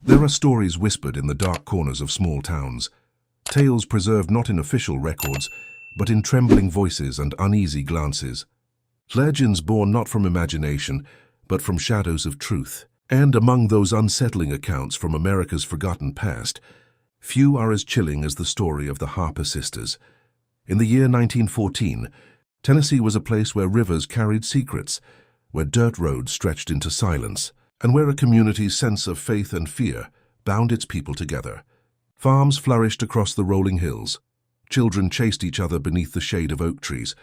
There are stories whispered in the dark corners of small towns, tales preserved not in official records, but in trembling voices and uneasy glances. Legends born not from imagination, but from shadows of truth. And among those unsettling accounts from America's forgotten past, few are as chilling as the story of the Harper Sisters. In the year 1914, Tennessee was a place where rivers carried secrets, where dirt roads stretched into silence, and where a community's sense of faith and fear bound its people together. Farms flourished across the rolling hills, children chased each other beneath the shade of oak trees,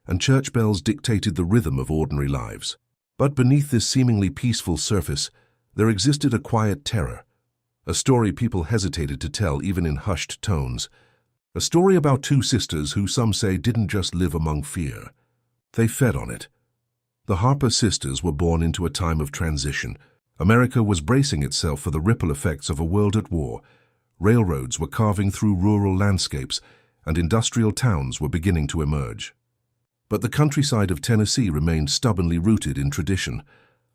and church bells dictated the rhythm of ordinary lives. But beneath this seemingly peaceful surface, there existed a quiet terror, a story people hesitated to tell even in hushed tones. A story about two sisters who some say didn't just live among fear. They fed on it. The Harper sisters were born into a time of transition. America was bracing itself for the ripple effects of a world at war. Railroads were carving through rural landscapes, and industrial towns were beginning to emerge. But the countryside of Tennessee remained stubbornly rooted in tradition,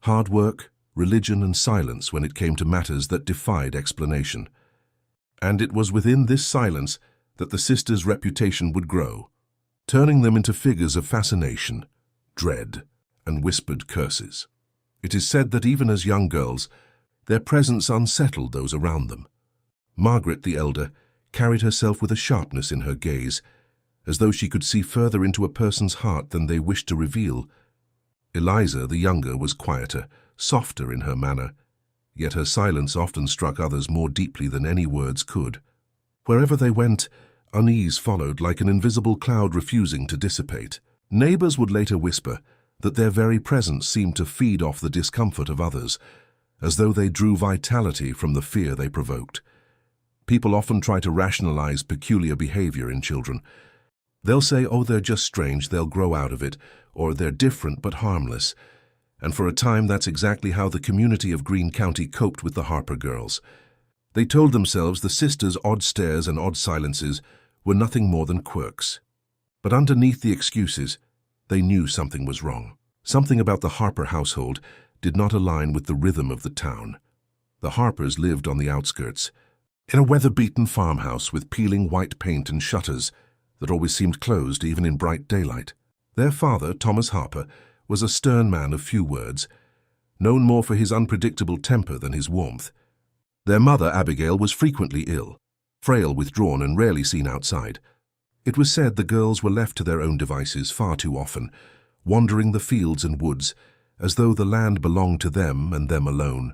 hard work, religion, and silence when it came to matters that defied explanation. And it was within this silence that the sisters' reputation would grow, turning them into figures of fascination, dread, and whispered curses. It is said that even as young girls, their presence unsettled those around them. Margaret, the elder, carried herself with a sharpness in her gaze, as though she could see further into a person's heart than they wished to reveal. Eliza, the younger, was quieter, softer in her manner, yet her silence often struck others more deeply than any words could. Wherever they went, unease followed like an invisible cloud refusing to dissipate. Neighbors would later whisper that their very presence seemed to feed off the discomfort of others, as though they drew vitality from the fear they provoked. People often try to rationalize peculiar behavior in children. They'll say, oh, they're just strange, they'll grow out of it, or they're different but harmless. And for a time, that's exactly how the community of Greene County coped with the Harper girls. They told themselves the sisters' odd stares and odd silences were nothing more than quirks. But underneath the excuses, they knew something was wrong. Something about the Harper household did not align with the rhythm of the town. The Harpers lived on the outskirts, in a weather-beaten farmhouse with peeling white paint and shutters that always seemed closed even in bright daylight. Their father, Thomas Harper, was a stern man of few words, known more for his unpredictable temper than his warmth. Their mother, Abigail, was frequently ill, frail, withdrawn, and rarely seen outside. It was said the girls were left to their own devices far too often, wandering the fields and woods, as though the land belonged to them and them alone.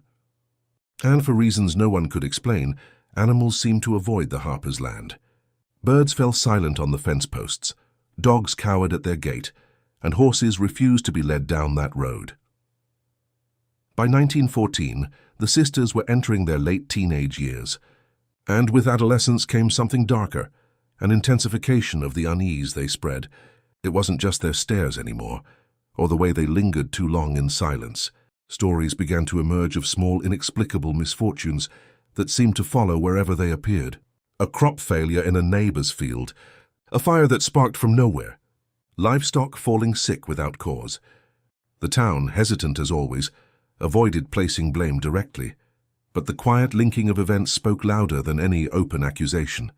And for reasons no one could explain, animals seemed to avoid the Harpers' land. Birds fell silent on the fence posts, dogs cowered at their gate, and horses refused to be led down that road. By 1914, the sisters were entering their late teenage years, and with adolescence came something darker, an intensification of the unease they spread. It wasn't just their stares anymore, or the way they lingered too long in silence. Stories began to emerge of small, inexplicable misfortunes that seemed to follow wherever they appeared. A crop failure in a neighbor's field, a fire that sparked from nowhere, livestock falling sick without cause. The town, hesitant as always, avoided placing blame directly, but the quiet linking of events spoke louder than any open accusation.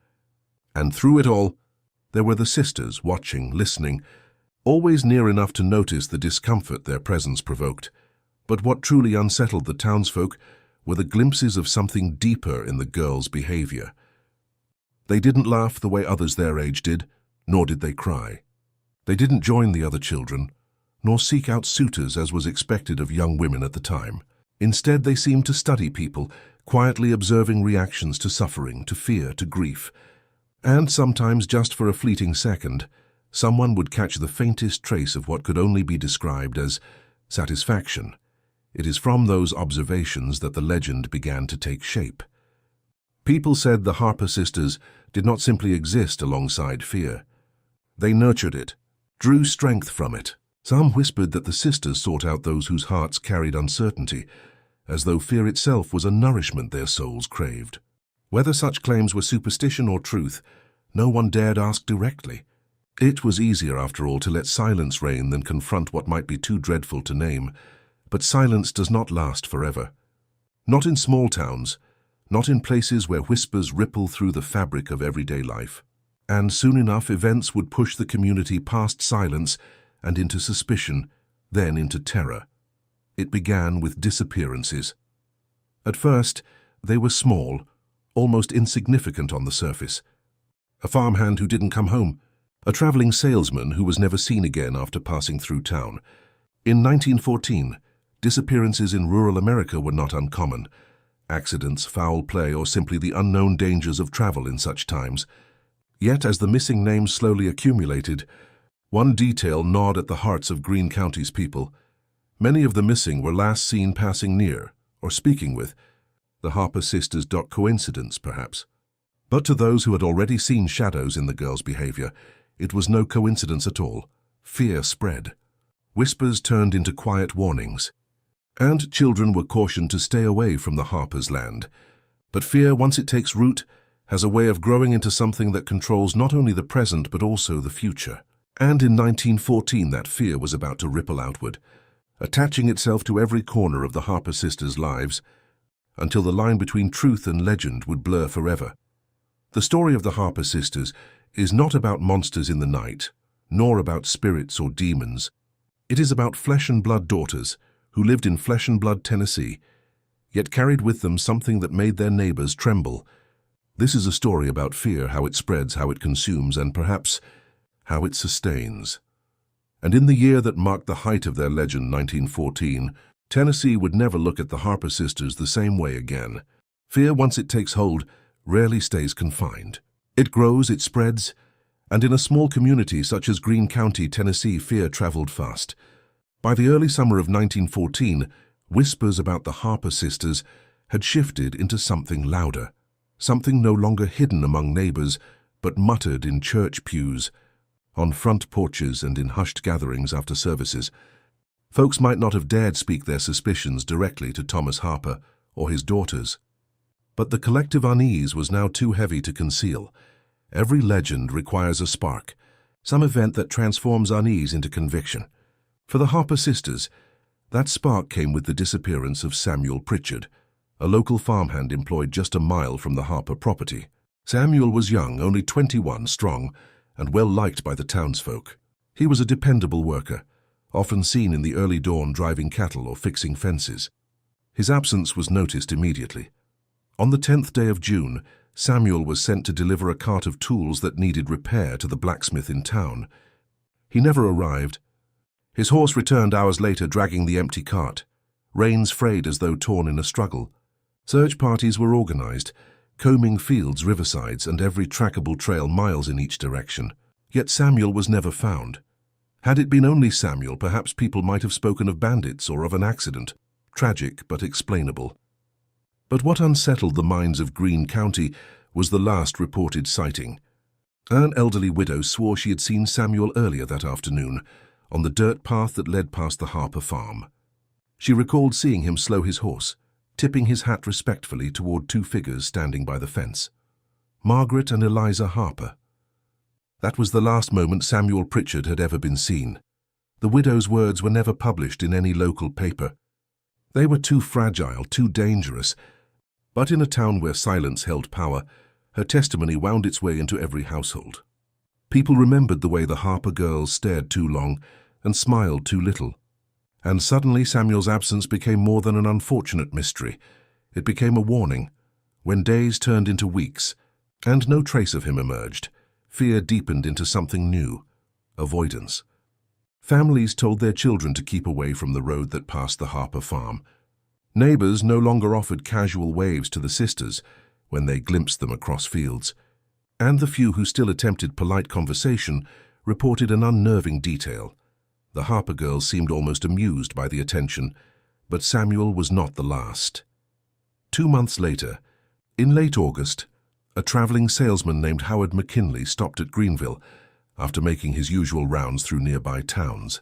And through it all, there were the sisters watching, listening, always near enough to notice the discomfort their presence provoked. But what truly unsettled the townsfolk were the glimpses of something deeper in the girls' behavior. They didn't laugh the way others their age did, nor did they cry. They didn't join the other children, nor seek out suitors as was expected of young women at the time. Instead, they seemed to study people, quietly observing reactions to suffering, to fear, to grief. And sometimes, just for a fleeting second, someone would catch the faintest trace of what could only be described as satisfaction. It is from those observations that the legend began to take shape. People said the Harper sisters did not simply exist alongside fear. They nurtured it, drew strength from it. Some whispered that the sisters sought out those whose hearts carried uncertainty, as though fear itself was a nourishment their souls craved. Whether such claims were superstition or truth, no one dared ask directly. It was easier, after all, to let silence reign than confront what might be too dreadful to name. But silence does not last forever. Not in small towns, not in places where whispers ripple through the fabric of everyday life. And soon enough, events would push the community past silence and into suspicion, then into terror. It began with disappearances. At first, they were small, almost insignificant on the surface. A farmhand who didn't come home, a traveling salesman who was never seen again after passing through town. In 1914, disappearances in rural America were not uncommon. Accidents, foul play, or simply the unknown dangers of travel in such times. Yet, as the missing names slowly accumulated, one detail gnawed at the hearts of Greene County's people. Many of the missing were last seen passing near, or speaking with, the Harper Sisters. Coincidence, perhaps. But to those who had already seen shadows in the girl's behavior, it was no coincidence at all. Fear spread. Whispers turned into quiet warnings, and children were cautioned to stay away from the Harper's land. But fear, once it takes root, has a way of growing into something that controls not only the present but also the future. And in 1914, that fear was about to ripple outward, attaching itself to every corner of the Harper sisters' lives, until the line between truth and legend would blur forever. The story of the Harper sisters is not about monsters in the night, nor about spirits or demons. It is about flesh and blood daughters who lived in flesh and blood Tennessee, yet carried with them something that made their neighbors tremble. This is a story about fear, how it spreads, how it consumes, and perhaps how it sustains. And in the year that marked the height of their legend, 1914, Tennessee would never look at the Harper sisters the same way again. Fear, once it takes hold, rarely stays confined. It grows, it spreads, and in a small community such as Greene County, Tennessee, fear traveled fast. By the early summer of 1914, whispers about the Harper sisters had shifted into something louder, something no longer hidden among neighbors, but muttered in church pews, on front porches, and in hushed gatherings after services. Folks might not have dared speak their suspicions directly to Thomas Harper or his daughters. But the collective unease was now too heavy to conceal. Every legend requires a spark, some event that transforms unease into conviction. For the Harper sisters, that spark came with the disappearance of Samuel Pritchard, a local farmhand employed just a mile from the Harper property. Samuel was young, only 21, strong, and well liked by the townsfolk. He was a dependable worker, often seen in the early dawn driving cattle or fixing fences. His absence was noticed immediately. On the 10th day of June, Samuel was sent to deliver a cart of tools that needed repair to the blacksmith in town. He never arrived. His horse returned hours later dragging the empty cart, reins frayed as though torn in a struggle. Search parties were organized, combing fields, riversides, and every trackable trail miles in each direction. Yet Samuel was never found. Had it been only Samuel, perhaps people might have spoken of bandits or of an accident, tragic but explainable. But what unsettled the minds of Greene County was the last reported sighting. An elderly widow swore she had seen Samuel earlier that afternoon, on the dirt path that led past the Harper farm. She recalled seeing him slow his horse, tipping his hat respectfully toward two figures standing by the fence. Margaret and Eliza Harper. That was the last moment Samuel Pritchard had ever been seen. The widow's words were never published in any local paper. They were too fragile, too dangerous. But in a town where silence held power, her testimony wound its way into every household. People remembered the way the Harper girls stared too long and smiled too little. And suddenly Samuel's absence became more than an unfortunate mystery. It became a warning. When days turned into weeks, and no trace of him emerged, fear deepened into something new: avoidance. Families told their children to keep away from the road that passed the Harper farm. Neighbors no longer offered casual waves to the sisters when they glimpsed them across fields. And the few who still attempted polite conversation reported an unnerving detail. The Harper girls seemed almost amused by the attention, but Samuel was not the last. 2 months later, in late August, a traveling salesman named Howard McKinley stopped at Greenville after making his usual rounds through nearby towns.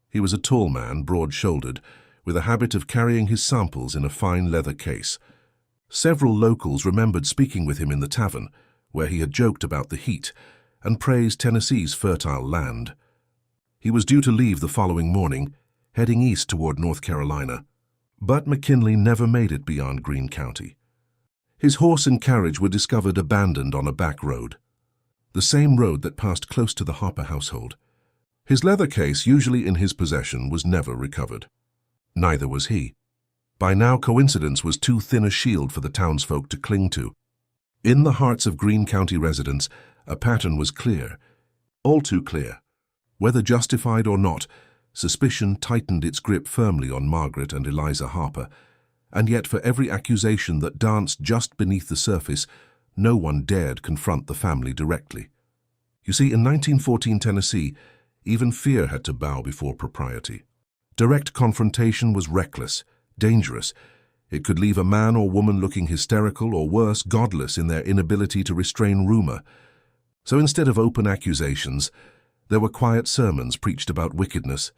He was a tall man, broad-shouldered, with a habit of carrying his samples in a fine leather case. Several locals remembered speaking with him in the tavern, where he had joked about the heat and praised Tennessee's fertile land. He was due to leave the following morning, heading east toward North Carolina. But McKinley never made it beyond Greene County. His horse and carriage were discovered abandoned on a back road, the same road that passed close to the Harper household. His leather case, usually in his possession, was never recovered. Neither was he. By now, coincidence was too thin a shield for the townsfolk to cling to. In the hearts of Greene County residents, a pattern was clear, all too clear. Whether justified or not, suspicion tightened its grip firmly on Margaret and Eliza Harper, and yet for every accusation that danced just beneath the surface, no one dared confront the family directly. You see, in 1914 Tennessee, even fear had to bow before propriety. Direct confrontation was reckless, dangerous. It could leave a man or woman looking hysterical or worse, godless in their inability to restrain rumor. So instead of open accusations, there were quiet sermons preached about wickedness,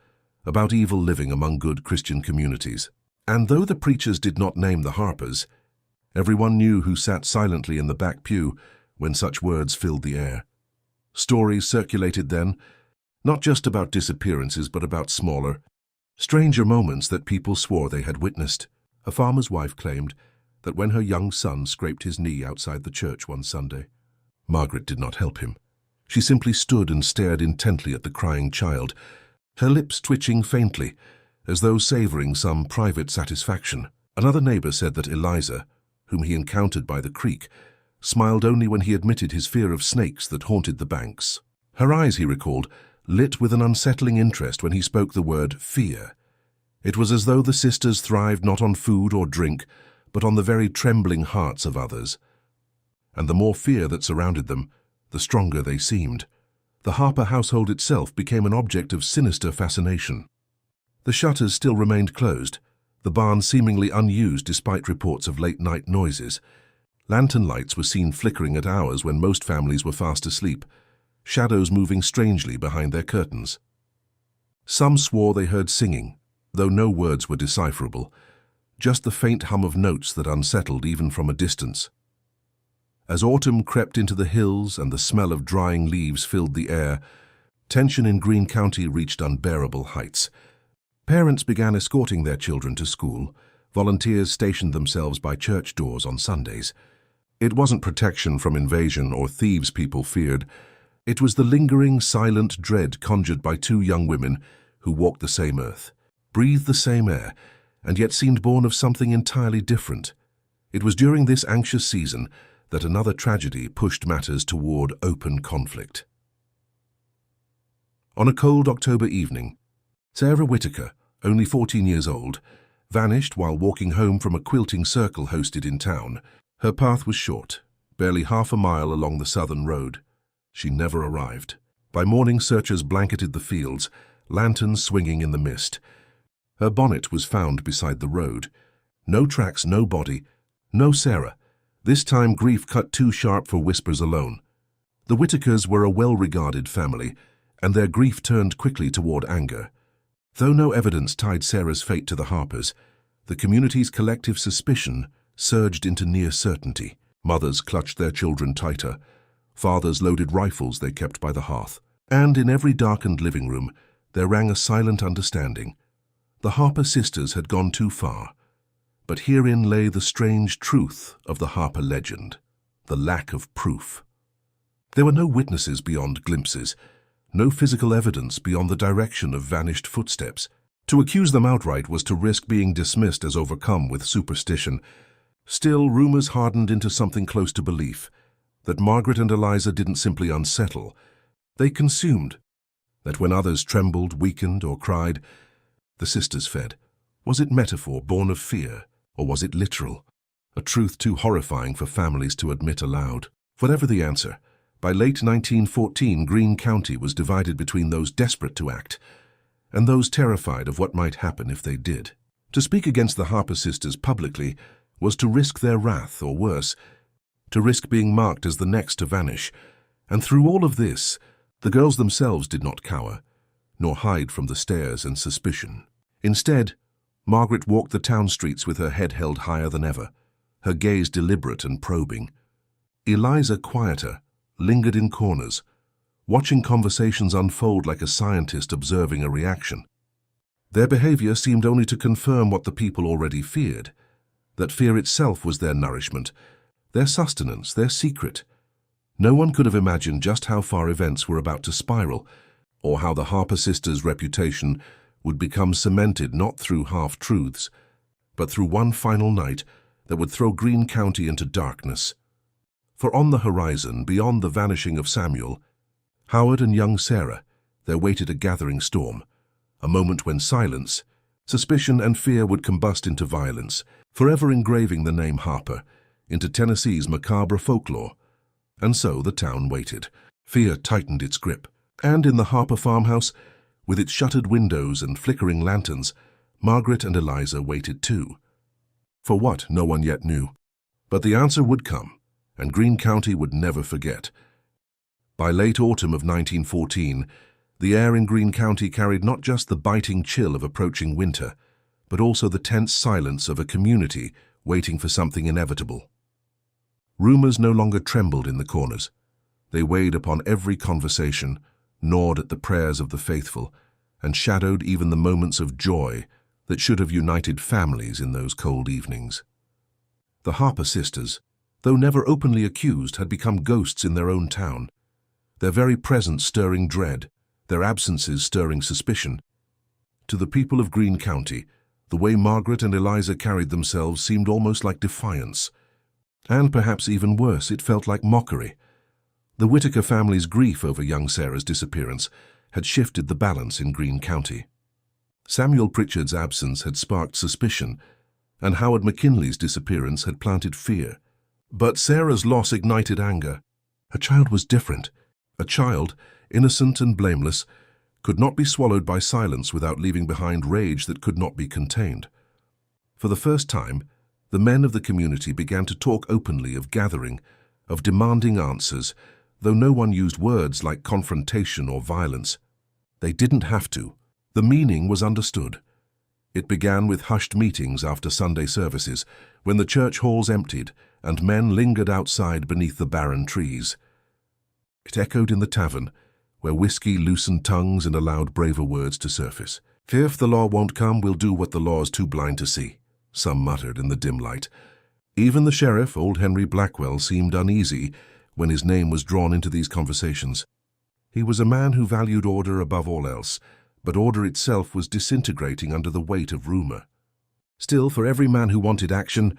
about evil living among good Christian communities. And though the preachers did not name the Harpers, everyone knew who sat silently in the back pew when such words filled the air. Stories circulated then, not just about disappearances but about smaller, stranger moments that people swore they had witnessed. A farmer's wife claimed that when her young son scraped his knee outside the church one Sunday, Margaret did not help him. She simply stood and stared intently at the crying child, her lips twitching faintly, as though savoring some private satisfaction. Another neighbor said that Eliza, whom he encountered by the creek, smiled only when he admitted his fear of snakes that haunted the banks. Her eyes, he recalled, lit with an unsettling interest when he spoke the word fear. It was as though the sisters thrived not on food or drink, but on the very trembling hearts of others. And the more fear that surrounded them, the stronger they seemed. The Harper household itself became an object of sinister fascination. The shutters still remained closed, the barn seemingly unused despite reports of late-night noises. Lantern lights were seen flickering at hours when most families were fast asleep, shadows moving strangely behind their curtains. Some swore they heard singing, though no words were decipherable, just the faint hum of notes that unsettled even from a distance. As autumn crept into the hills and the smell of drying leaves filled the air, tension in Greene County reached unbearable heights. Parents began escorting their children to school. Volunteers stationed themselves by church doors on Sundays. It wasn't protection from invasion or thieves people feared. It was the lingering, silent dread conjured by two young women who walked the same earth, breathed the same air, and yet seemed born of something entirely different. It was during this anxious season that another tragedy pushed matters toward open conflict. On a cold October evening, Sarah Whitaker, only 14 years old, vanished while walking home from a quilting circle hosted in town. Her path was short, barely half a mile along the southern road. She never arrived. By morning, searchers blanketed the fields, lanterns swinging in the mist. Her bonnet was found beside the road. No tracks, no body, no Sarah. This time grief cut too sharp for whispers alone. The Whitakers were a well-regarded family, and their grief turned quickly toward anger. Though no evidence tied Sarah's fate to the Harpers, the community's collective suspicion surged into near certainty. Mothers clutched their children tighter. Fathers loaded rifles they kept by the hearth. And in every darkened living room, there rang a silent understanding. The Harper sisters had gone too far. But herein lay the strange truth of the Harper legend, the lack of proof. There were no witnesses beyond glimpses, no physical evidence beyond the direction of vanished footsteps. To accuse them outright was to risk being dismissed as overcome with superstition. Still, rumors hardened into something close to belief, that Margaret and Eliza didn't simply unsettle, they consumed. That when others trembled, weakened, or cried, the sisters fed. Was it metaphor born of fear, or was it literal? A truth too horrifying for families to admit aloud. Whatever the answer, by late 1914, Greene County was divided between those desperate to act and those terrified of what might happen if they did. To speak against the Harper sisters publicly was to risk their wrath, or worse, to risk being marked as the next to vanish. And through all of this, the girls themselves did not cower, nor hide from the stares and suspicion. Instead, Margaret walked the town streets with her head held higher than ever, her gaze deliberate and probing. Eliza, quieter, lingered in corners, watching conversations unfold like a scientist observing a reaction. Their behavior seemed only to confirm what the people already feared, that fear itself was their nourishment, their sustenance, their secret. No one could have imagined just how far events were about to spiral, or how the Harper sisters' reputation would become cemented not through half-truths, but through one final night that would throw Greene County into darkness. For on the horizon, beyond the vanishing of Samuel, Howard and young Sarah, there waited a gathering storm, a moment when silence, suspicion and fear would combust into violence, forever engraving the name Harper into Tennessee's macabre folklore. And so the town waited. Fear tightened its grip, and in the Harper farmhouse, with its shuttered windows and flickering lanterns, Margaret and Eliza waited too. For what, no one yet knew. But the answer would come, and Greene County would never forget. By late autumn of 1914, the air in Greene County carried not just the biting chill of approaching winter, but also the tense silence of a community waiting for something inevitable. Rumors no longer trembled in the corners. They weighed upon every conversation, gnawed at the prayers of the faithful, and shadowed even the moments of joy that should have united families in those cold evenings. The Harper sisters, though never openly accused, had become ghosts in their own town, their very presence stirring dread, their absences stirring suspicion. To the people of Greene County, the way Margaret and Eliza carried themselves seemed almost like defiance. And perhaps even worse, it felt like mockery. The Whitaker family's grief over young Sarah's disappearance had shifted the balance in Greene County. Samuel Pritchard's absence had sparked suspicion, and Howard McKinley's disappearance had planted fear. But Sarah's loss ignited anger. Her child was different. A child, innocent and blameless, could not be swallowed by silence without leaving behind rage that could not be contained. For the first time, the men of the community began to talk openly of gathering, of demanding answers, though no one used words like confrontation or violence. They didn't have to. The meaning was understood. It began with hushed meetings after Sunday services, when the church halls emptied and men lingered outside beneath the barren trees. It echoed in the tavern, where whiskey loosened tongues and allowed braver words to surface. "If the law won't come, we'll do what the law's too blind to see," some muttered in the dim light. Even the sheriff, old Henry Blackwell, seemed uneasy when his name was drawn into these conversations. He was a man who valued order above all else, but order itself was disintegrating under the weight of rumor. Still, for every man who wanted action,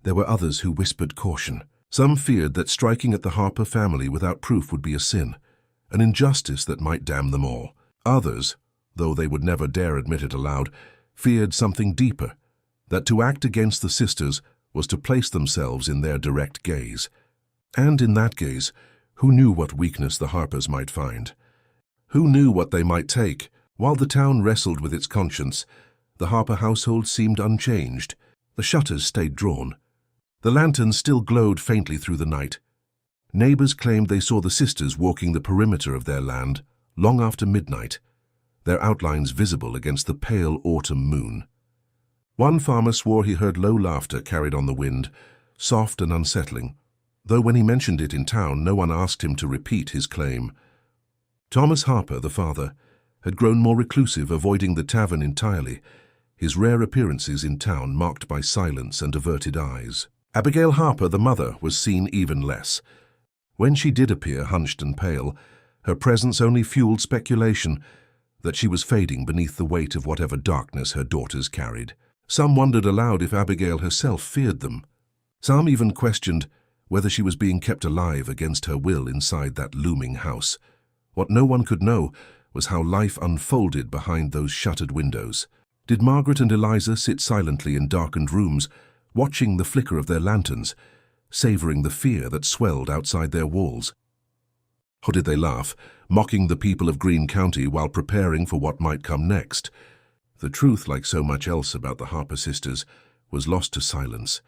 there were others who whispered caution. Some feared that striking at the Harper family without proof would be a sin, an injustice that might damn them all. Others, though they would never dare admit it aloud, feared something deeper, that to act against the sisters was to place themselves in their direct gaze. And in that gaze, who knew what weakness the Harpers might find? Who knew what they might take? While the town wrestled with its conscience, the Harper household seemed unchanged. The shutters stayed drawn. The lanterns still glowed faintly through the night. Neighbors claimed they saw the sisters walking the perimeter of their land long after midnight, their outlines visible against the pale autumn moon. One farmer swore he heard low laughter carried on the wind, soft and unsettling, though when he mentioned it in town, no one asked him to repeat his claim. Thomas Harper, the father, had grown more reclusive, avoiding the tavern entirely, his rare appearances in town marked by silence and averted eyes. Abigail Harper, the mother, was seen even less. When she did appear hunched and pale, her presence only fueled speculation that she was fading beneath the weight of whatever darkness her daughters carried. Some wondered aloud if Abigail herself feared them. Some even questioned whether she was being kept alive against her will inside that looming house. What no one could know was how life unfolded behind those shuttered windows. Did Margaret and Eliza sit silently in darkened rooms, watching the flicker of their lanterns, savoring the fear that swelled outside their walls? Or did they laugh, mocking the people of Greene County while preparing for what might come next? The truth, like so much else about the Harper sisters, was lost to silence.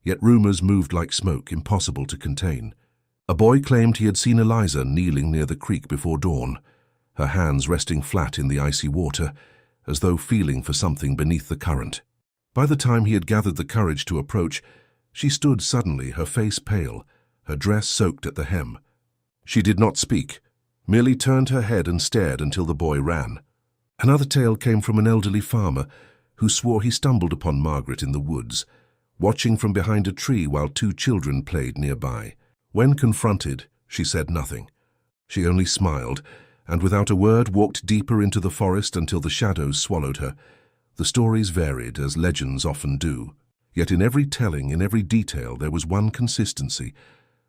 Yet rumors moved like smoke, impossible to contain. A boy claimed he had seen Eliza kneeling near the creek before dawn, her hands resting flat in the icy water, as though feeling for something beneath the current. By the time he had gathered the courage to approach, she stood suddenly, her face pale, her dress soaked at the hem. She did not speak, merely turned her head and stared until the boy ran. Another tale came from an elderly farmer who swore he stumbled upon Margaret in the woods, watching from behind a tree while two children played nearby. When confronted, she said nothing. She only smiled, and without a word walked deeper into the forest until the shadows swallowed her. The stories varied, as legends often do. Yet in every telling, in every detail, there was one consistency.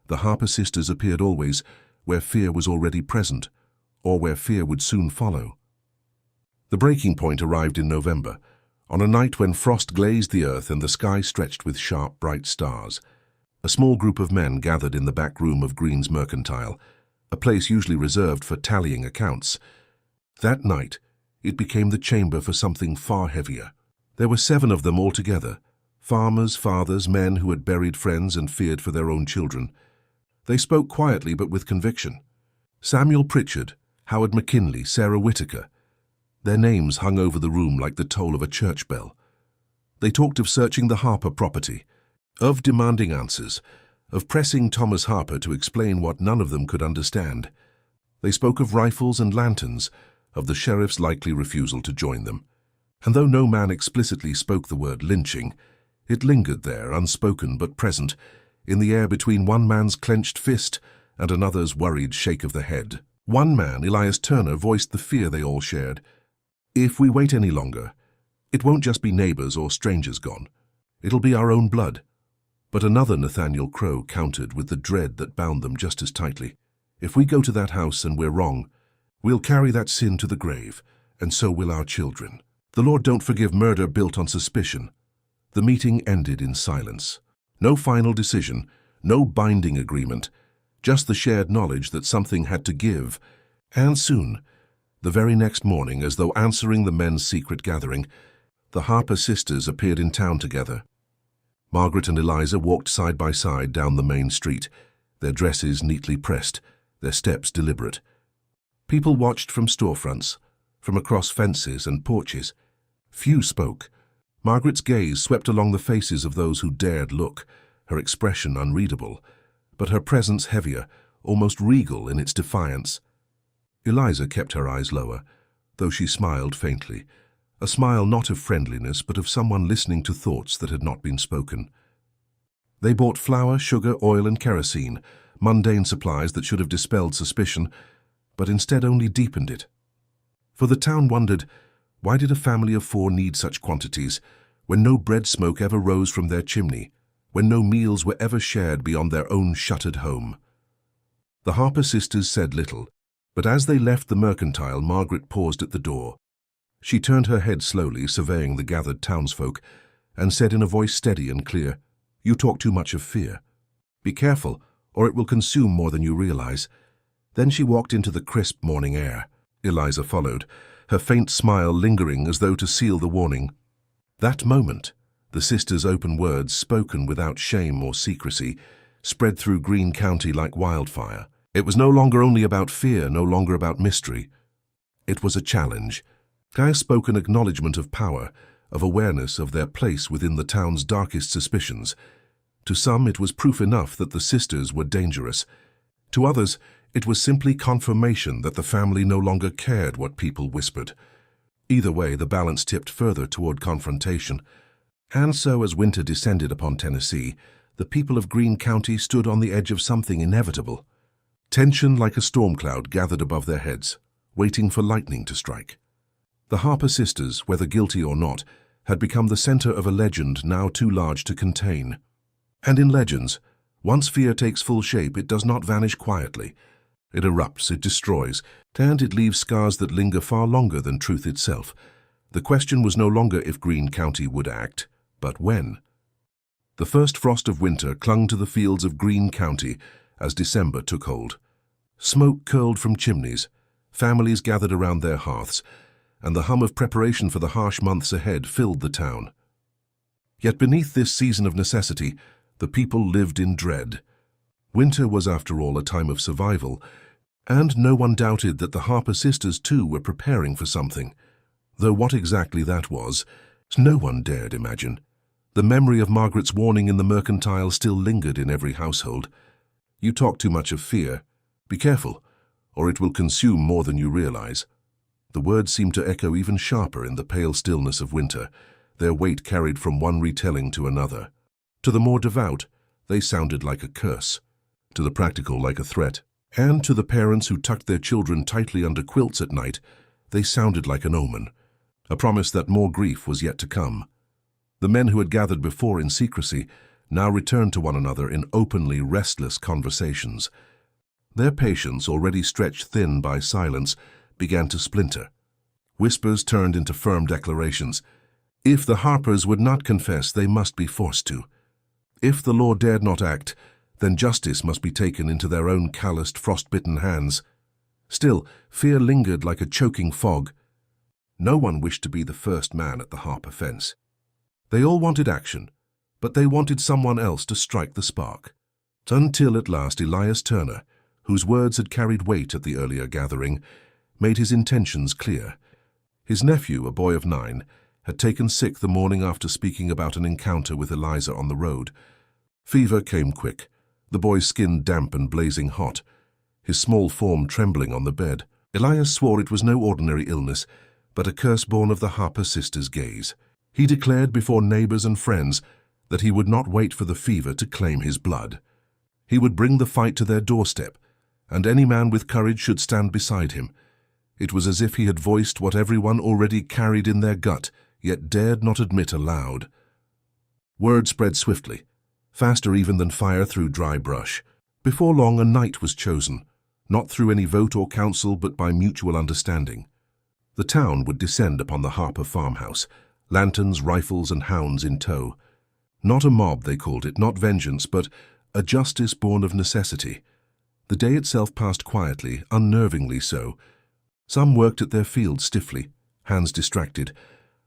The Harper sisters appeared always where fear was already present, or where fear would soon follow. The breaking point arrived in November, on a night when frost glazed the earth and the sky stretched with sharp, bright stars. A small group of men gathered in the back room of Green's Mercantile, a place usually reserved for tallying accounts. That night, it became the chamber for something far heavier. There were 7 of them altogether, farmers, fathers, men who had buried friends and feared for their own children. They spoke quietly but with conviction. Samuel Pritchard, Howard McKinley, Sarah Whitaker. Their names hung over the room like the toll of a church bell. They talked of searching the Harper property, of demanding answers, of pressing Thomas Harper to explain what none of them could understand. They spoke of rifles and lanterns, of the sheriff's likely refusal to join them. And though no man explicitly spoke the word lynching, it lingered there, unspoken but present, in the air between one man's clenched fist and another's worried shake of the head. One man, Elias Turner, voiced the fear they all shared. If we wait any longer, it won't just be neighbors or strangers gone. It'll be our own blood. But another, Nathaniel Crowe, countered with the dread that bound them just as tightly. If we go to that house and we're wrong, we'll carry that sin to the grave, and so will our children. The Lord don't forgive murder built on suspicion. The meeting ended in silence. No final decision, no binding agreement, just the shared knowledge that something had to give, and soon. The very next morning, as though answering the men's secret gathering, the Harper sisters appeared in town together. Margaret and Eliza walked side by side down the main street, their dresses neatly pressed, their steps deliberate. People watched from storefronts, from across fences and porches. Few spoke. Margaret's gaze swept along the faces of those who dared look, her expression unreadable, but her presence heavier, almost regal in its defiance. Eliza kept her eyes lower, though she smiled faintly, a smile not of friendliness but of someone listening to thoughts that had not been spoken. They bought flour, sugar, oil, and kerosene, mundane supplies that should have dispelled suspicion, but instead only deepened it. For the town wondered, why did a family of 4 need such quantities, when no bread smoke ever rose from their chimney, when no meals were ever shared beyond their own shuttered home? The Harper sisters said little, but as they left the mercantile, Margaret paused at the door. She turned her head slowly, surveying the gathered townsfolk, and said in a voice steady and clear, "You talk too much of fear. Be careful, or it will consume more than you realize." Then she walked into the crisp morning air. Eliza followed, her faint smile lingering as though to seal the warning. That moment, the sisters' open words, spoken without shame or secrecy, spread through Greene County like wildfire. It was no longer only about fear, no longer about mystery. It was a challenge, a spoken acknowledgement of power, of awareness of their place within the town's darkest suspicions. To some, it was proof enough that the sisters were dangerous. To others, it was simply confirmation that the family no longer cared what people whispered. Either way, the balance tipped further toward confrontation. And so, as winter descended upon Tennessee, the people of Greene County stood on the edge of something inevitable. Tension like a storm cloud gathered above their heads, waiting for lightning to strike. The Harper sisters, whether guilty or not, had become the center of a legend now too large to contain. And in legends, once fear takes full shape, it does not vanish quietly. It erupts, it destroys, and it leaves scars that linger far longer than truth itself. The question was no longer if Greene County would act, but when. The first frost of winter clung to the fields of Greene County as December took hold. Smoke curled from chimneys, families gathered around their hearths, and the hum of preparation for the harsh months ahead filled the town. Yet beneath this season of necessity, the people lived in dread. Winter was, after all, a time of survival, and no one doubted that the Harper sisters too were preparing for something, though what exactly that was, no one dared imagine. The memory of Margaret's warning in the mercantile still lingered in every household. You talk too much of fear. Be careful, or it will consume more than you realize. The words seemed to echo even sharper in the pale stillness of winter, their weight carried from one retelling to another. To the more devout, they sounded like a curse. To the practical, like a threat. And to the parents who tucked their children tightly under quilts at night, they sounded like an omen, a promise that more grief was yet to come. The men who had gathered before in secrecy now returned to one another in openly restless conversations. Their patience, already stretched thin by silence, began to splinter. Whispers turned into firm declarations. If the Harpers would not confess, they must be forced to. If the law dared not act, then justice must be taken into their own calloused, frost-bitten hands. Still, fear lingered like a choking fog. No one wished to be the first man at the Harper fence. They all wanted action, but they wanted someone else to strike the spark. Until at last Elias Turner, whose words had carried weight at the earlier gathering, made his intentions clear. His nephew, a boy of 9, had taken sick the morning after speaking about an encounter with Eliza on the road. Fever came quick, the boy's skin damp and blazing hot, his small form trembling on the bed. Elias swore it was no ordinary illness, but a curse born of the Harper sisters' gaze. He declared before neighbors and friends that he would not wait for the fever to claim his blood. He would bring the fight to their doorstep, and any man with courage should stand beside him. It was as if he had voiced what everyone already carried in their gut, yet dared not admit aloud. Word spread swiftly, faster even than fire through dry brush. Before long a night was chosen, not through any vote or council but by mutual understanding. The town would descend upon the Harper farmhouse, lanterns, rifles, and hounds in tow. Not a mob, they called it, not vengeance, but a justice born of necessity. The day itself passed quietly, unnervingly so. Some worked at their fields stiffly, hands distracted.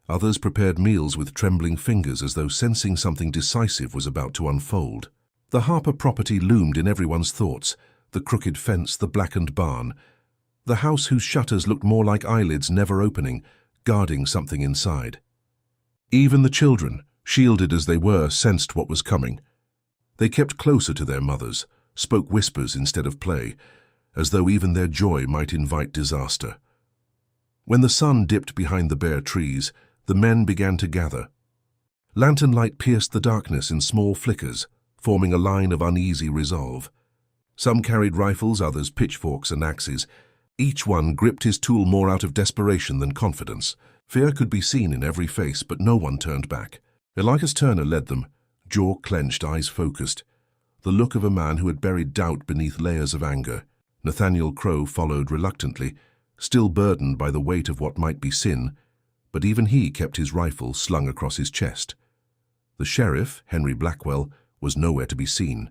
Others prepared meals with trembling fingers as though sensing something decisive was about to unfold. The Harper property loomed in everyone's thoughts, the crooked fence, the blackened barn, the house whose shutters looked more like eyelids never opening, guarding something inside. Even the children, shielded as they were, sensed what was coming. They kept closer to their mothers, spoke whispers instead of play, as though even their joy might invite disaster. When the sun dipped behind the bare trees, the men began to gather. Lantern light pierced the darkness in small flickers, forming a line of uneasy resolve. Some carried rifles, others pitchforks and axes. Each one gripped his tool more out of desperation than confidence. Fear could be seen in every face, but no one turned back. Elias Turner led them, jaw clenched, eyes focused, the look of a man who had buried doubt beneath layers of anger. Nathaniel Crow followed reluctantly, still burdened by the weight of what might be sin, but even he kept his rifle slung across his chest. The sheriff, Henry Blackwell, was nowhere to be seen.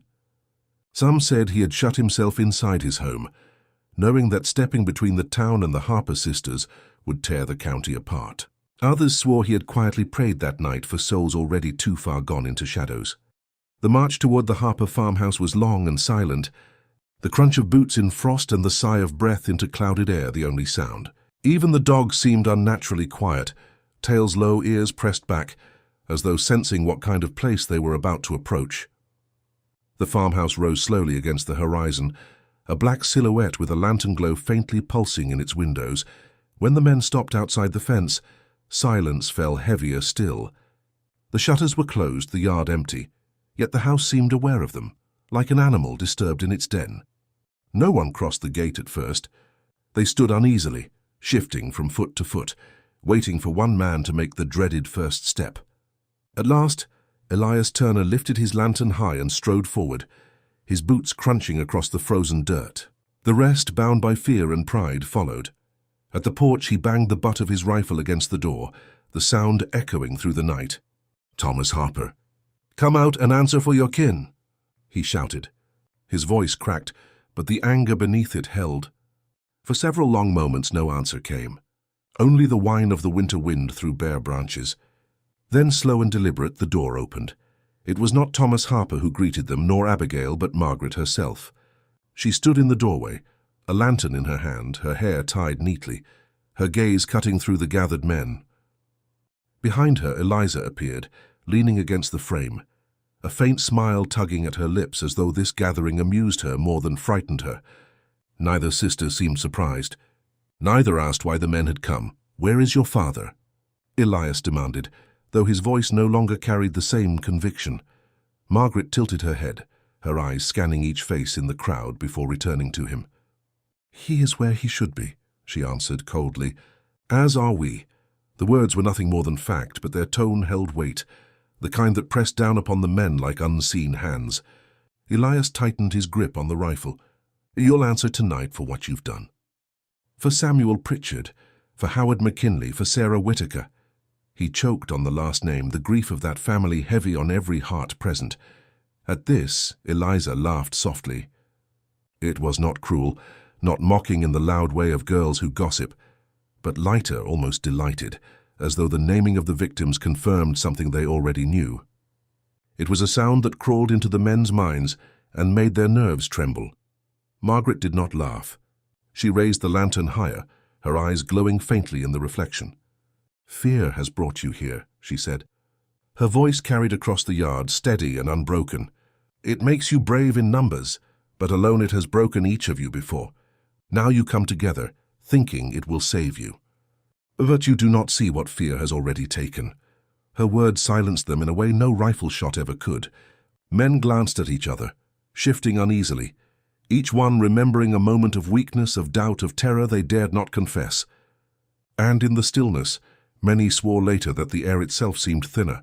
Some said he had shut himself inside his home, knowing that stepping between the town and the Harper sisters would tear the county apart. Others swore he had quietly prayed that night for souls already too far gone into shadows. The march toward the Harper farmhouse was long and silent, the crunch of boots in frost and the sigh of breath into clouded air the only sound. Even the dogs seemed unnaturally quiet, tails low, ears pressed back, as though sensing what kind of place they were about to approach. The farmhouse rose slowly against the horizon, a black silhouette with a lantern glow faintly pulsing in its windows. When the men stopped outside the fence, silence fell heavier still. The shutters were closed, the yard empty, yet the house seemed aware of them, like an animal disturbed in its den. No one crossed the gate at first. They stood uneasily, shifting from foot to foot, waiting for one man to make the dreaded first step. At last, Elias Turner lifted his lantern high and strode forward, his boots crunching across the frozen dirt. The rest, bound by fear and pride, followed. At the porch he banged the butt of his rifle against the door, the sound echoing through the night. "Thomas Harper, come out and answer for your kin," he shouted. His voice cracked, but the anger beneath it held. For several long moments no answer came, only the whine of the winter wind through bare branches. Then, slow and deliberate, the door opened. It was not Thomas Harper who greeted them, nor Abigail, but Margaret herself. She stood in the doorway, a lantern in her hand, her hair tied neatly, her gaze cutting through the gathered men. Behind her, Eliza appeared, leaning against the frame, a faint smile tugging at her lips as though this gathering amused her more than frightened her. Neither sister seemed surprised. Neither asked why the men had come. "Where is your father?" Elias demanded, though his voice no longer carried the same conviction. Margaret tilted her head, her eyes scanning each face in the crowd before returning to him. "He is where he should be," she answered coldly. "As are we." The words were nothing more than fact, but their tone held weight, the kind that pressed down upon the men like unseen hands. Elias tightened his grip on the rifle. "You'll answer tonight for what you've done. For Samuel Pritchard, for Howard McKinley, for Sarah Whitaker." He choked on the last name, the grief of that family heavy on every heart present. At this, Eliza laughed softly. It was not cruel, not mocking in the loud way of girls who gossip, but lighter, almost delighted, as though the naming of the victims confirmed something they already knew. It was a sound that crawled into the men's minds and made their nerves tremble. Margaret did not laugh. She raised the lantern higher, her eyes glowing faintly in the reflection. "Fear has brought you here," she said. Her voice carried across the yard, steady and unbroken. "It makes you brave in numbers, but alone it has broken each of you before. Now you come together, thinking it will save you. But you do not see what fear has already taken." Her words silenced them in a way no rifle shot ever could. Men glanced at each other, shifting uneasily, each one remembering a moment of weakness, of doubt, of terror they dared not confess. And in the stillness, many swore later that the air itself seemed thinner,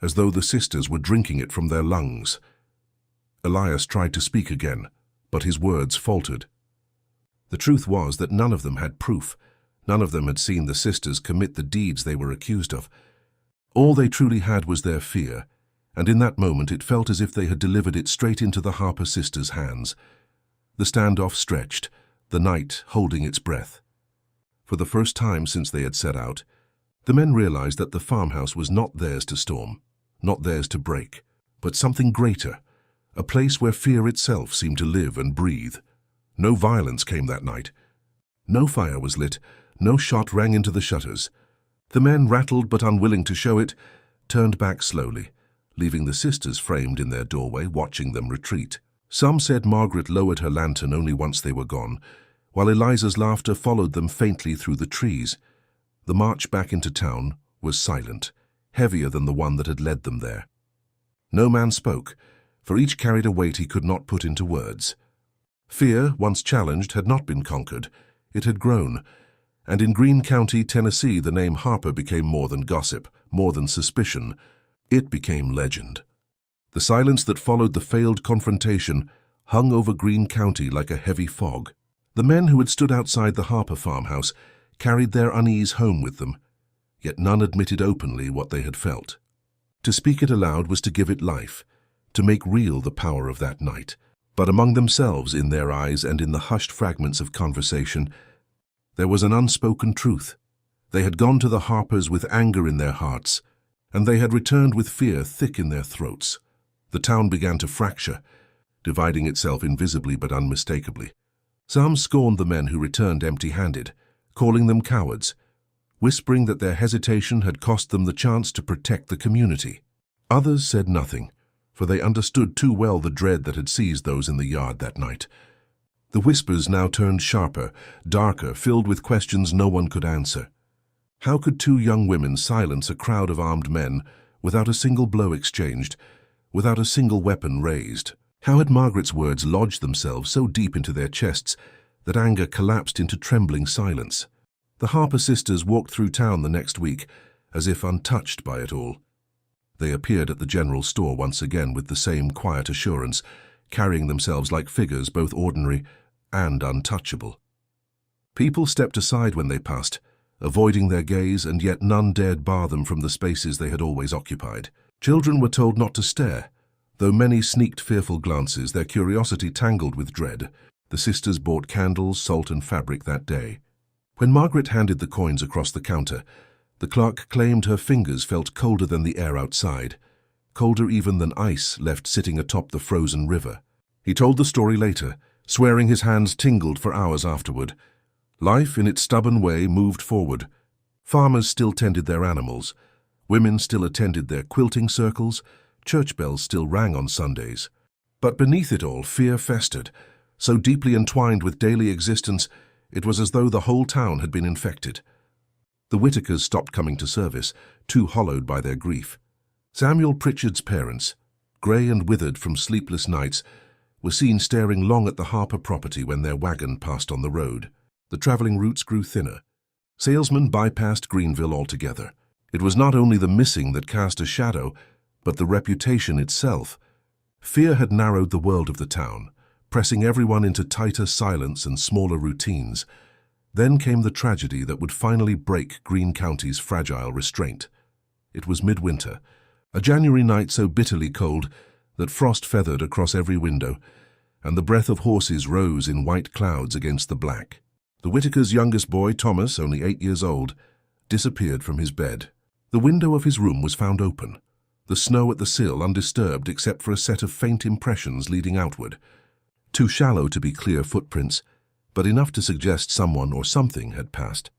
as though the sisters were drinking it from their lungs. Elias tried to speak again, but his words faltered. The truth was that none of them had proof. None of them had seen the sisters commit the deeds they were accused of. All they truly had was their fear, and in that moment it felt as if they had delivered it straight into the Harper sisters' hands. The standoff stretched, the night holding its breath. For the first time since they had set out, the men realized that the farmhouse was not theirs to storm, not theirs to break, but something greater, a place where fear itself seemed to live and breathe. No violence came that night. No fire was lit, no shot rang into the shutters. The men, rattled but unwilling to show it, turned back slowly, leaving the sisters framed in their doorway, watching them retreat. Some said Margaret lowered her lantern only once they were gone, while Eliza's laughter followed them faintly through the trees. The march back into town was silent, heavier than the one that had led them there. No man spoke, for each carried a weight he could not put into words. Fear, once challenged, had not been conquered. It had grown, and in Greene County, Tennessee, the name Harper became more than gossip, more than suspicion. It became legend. The silence that followed the failed confrontation hung over Greene County like a heavy fog. The men who had stood outside the Harper farmhouse carried their unease home with them, yet none admitted openly what they had felt. To speak it aloud was to give it life, to make real the power of that night. But among themselves, in their eyes and in the hushed fragments of conversation, there was an unspoken truth. They had gone to the Harpers with anger in their hearts, and they had returned with fear thick in their throats. The town began to fracture, dividing itself invisibly but unmistakably. Some scorned the men who returned empty-handed, calling them cowards, whispering that their hesitation had cost them the chance to protect the community. Others said nothing, for they understood too well the dread that had seized those in the yard that night. The whispers now turned sharper, darker, filled with questions no one could answer. How could two young women silence a crowd of armed men without a single blow exchanged, without a single weapon raised? How had Margaret's words lodged themselves so deep into their chests that anger collapsed into trembling silence? The Harper sisters walked through town the next week, as if untouched by it all. They appeared at the general store once again with the same quiet assurance, carrying themselves like figures both ordinary and untouchable. People stepped aside when they passed, avoiding their gaze, and yet none dared bar them from the spaces they had always occupied. Children were told not to stare, though many sneaked fearful glances, their curiosity tangled with dread. The sisters bought candles, salt, and fabric that day. When Margaret handed the coins across the counter, the clerk claimed her fingers felt colder than the air outside, colder even than ice left sitting atop the frozen river. He told the story later, swearing his hands tingled for hours afterward. Life, in its stubborn way, moved forward. Farmers still tended their animals. Women still attended their quilting circles. Church bells still rang on Sundays. But beneath it all, fear festered, so deeply entwined with daily existence, it was as though the whole town had been infected. The Whitakers stopped coming to service, too hollowed by their grief. Samuel Pritchard's parents, grey and withered from sleepless nights, were seen staring long at the Harper property when their wagon passed on the road. The travelling routes grew thinner. Salesmen bypassed Greenville altogether. It was not only the missing that cast a shadow, but the reputation itself. Fear had narrowed the world of the town, pressing everyone into tighter silence and smaller routines. Then came the tragedy that would finally break Greene County's fragile restraint. It was midwinter, a January night so bitterly cold that frost feathered across every window, and the breath of horses rose in white clouds against the black. The Whitakers' youngest boy, Thomas, only 8 years old, disappeared from his bed. The window of his room was found open, the snow at the sill undisturbed except for a set of faint impressions leading outward. Too shallow to be clear footprints, but enough to suggest someone or something had passed.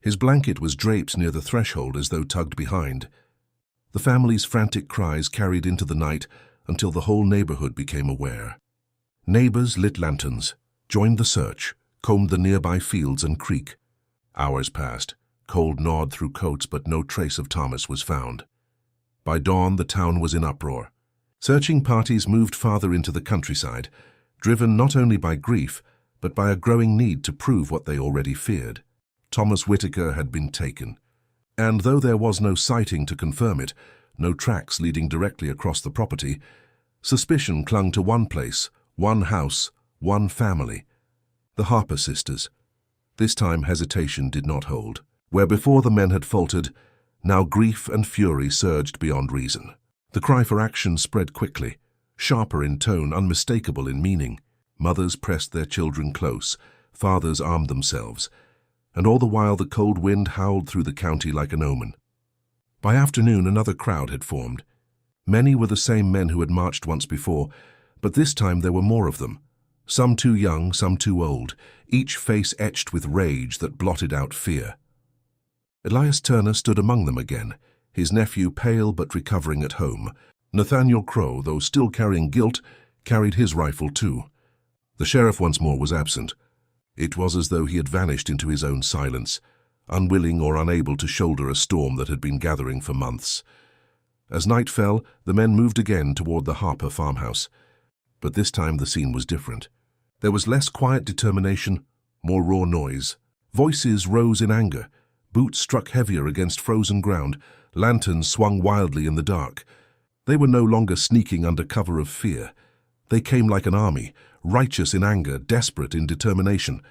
His blanket was draped near the threshold as though tugged behind. The family's frantic cries carried into the night until the whole neighborhood became aware. Neighbors lit lanterns, joined the search, combed the nearby fields and creek. Hours passed. Cold gnawed through coats, but no trace of Thomas was found. By dawn, the town was in uproar. Searching parties moved farther into the countryside, driven not only by grief, but by a growing need to prove what they already feared. Thomas Whitaker had been taken. And though there was no sighting to confirm it, no tracks leading directly across the property, suspicion clung to one place, one house, one family. The Harper Sisters. This time hesitation did not hold. Where before the men had faltered, now grief and fury surged beyond reason. The cry for action spread quickly, sharper in tone, unmistakable in meaning. Mothers pressed their children close, fathers armed themselves, and all the while the cold wind howled through the county like an omen. By afternoon another crowd had formed. Many were the same men who had marched once before, but this time there were more of them. Some too young, some too old, each face etched with rage that blotted out fear. Elias Turner stood among them again, his nephew pale but recovering at home. Nathaniel Crow, though still carrying guilt, carried his rifle too. The sheriff once more was absent. It was as though he had vanished into his own silence, unwilling or unable to shoulder a storm that had been gathering for months. As night fell, the men moved again toward the Harper farmhouse. But this time the scene was different. There was less quiet determination, more raw noise. Voices rose in anger. Boots struck heavier against frozen ground. Lanterns swung wildly in the dark. They were no longer sneaking under cover of fear. They came like an army, righteous in anger, desperate in determination.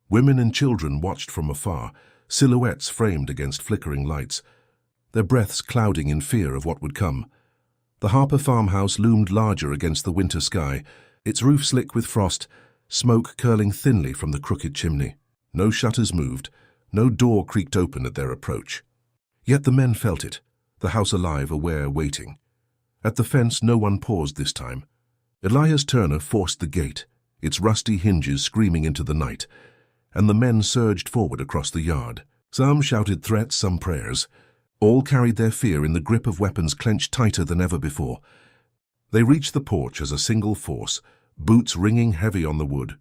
Women and children watched from afar, silhouettes framed against flickering lights, their breaths clouding in fear of what would come. The Harper farmhouse loomed larger against the winter sky, its roof slick with frost, smoke curling thinly from the crooked chimney. No shutters moved, no door creaked open at their approach. Yet the men felt it, the house alive, aware, waiting. At the fence no one paused this time. Elias Turner forced the gate, its rusty hinges screaming into the night, and the men surged forward across the yard. Some shouted threats, some prayers. All carried their fear in the grip of weapons clenched tighter than ever before. They reached the porch as a single force, boots ringing heavy on the wood.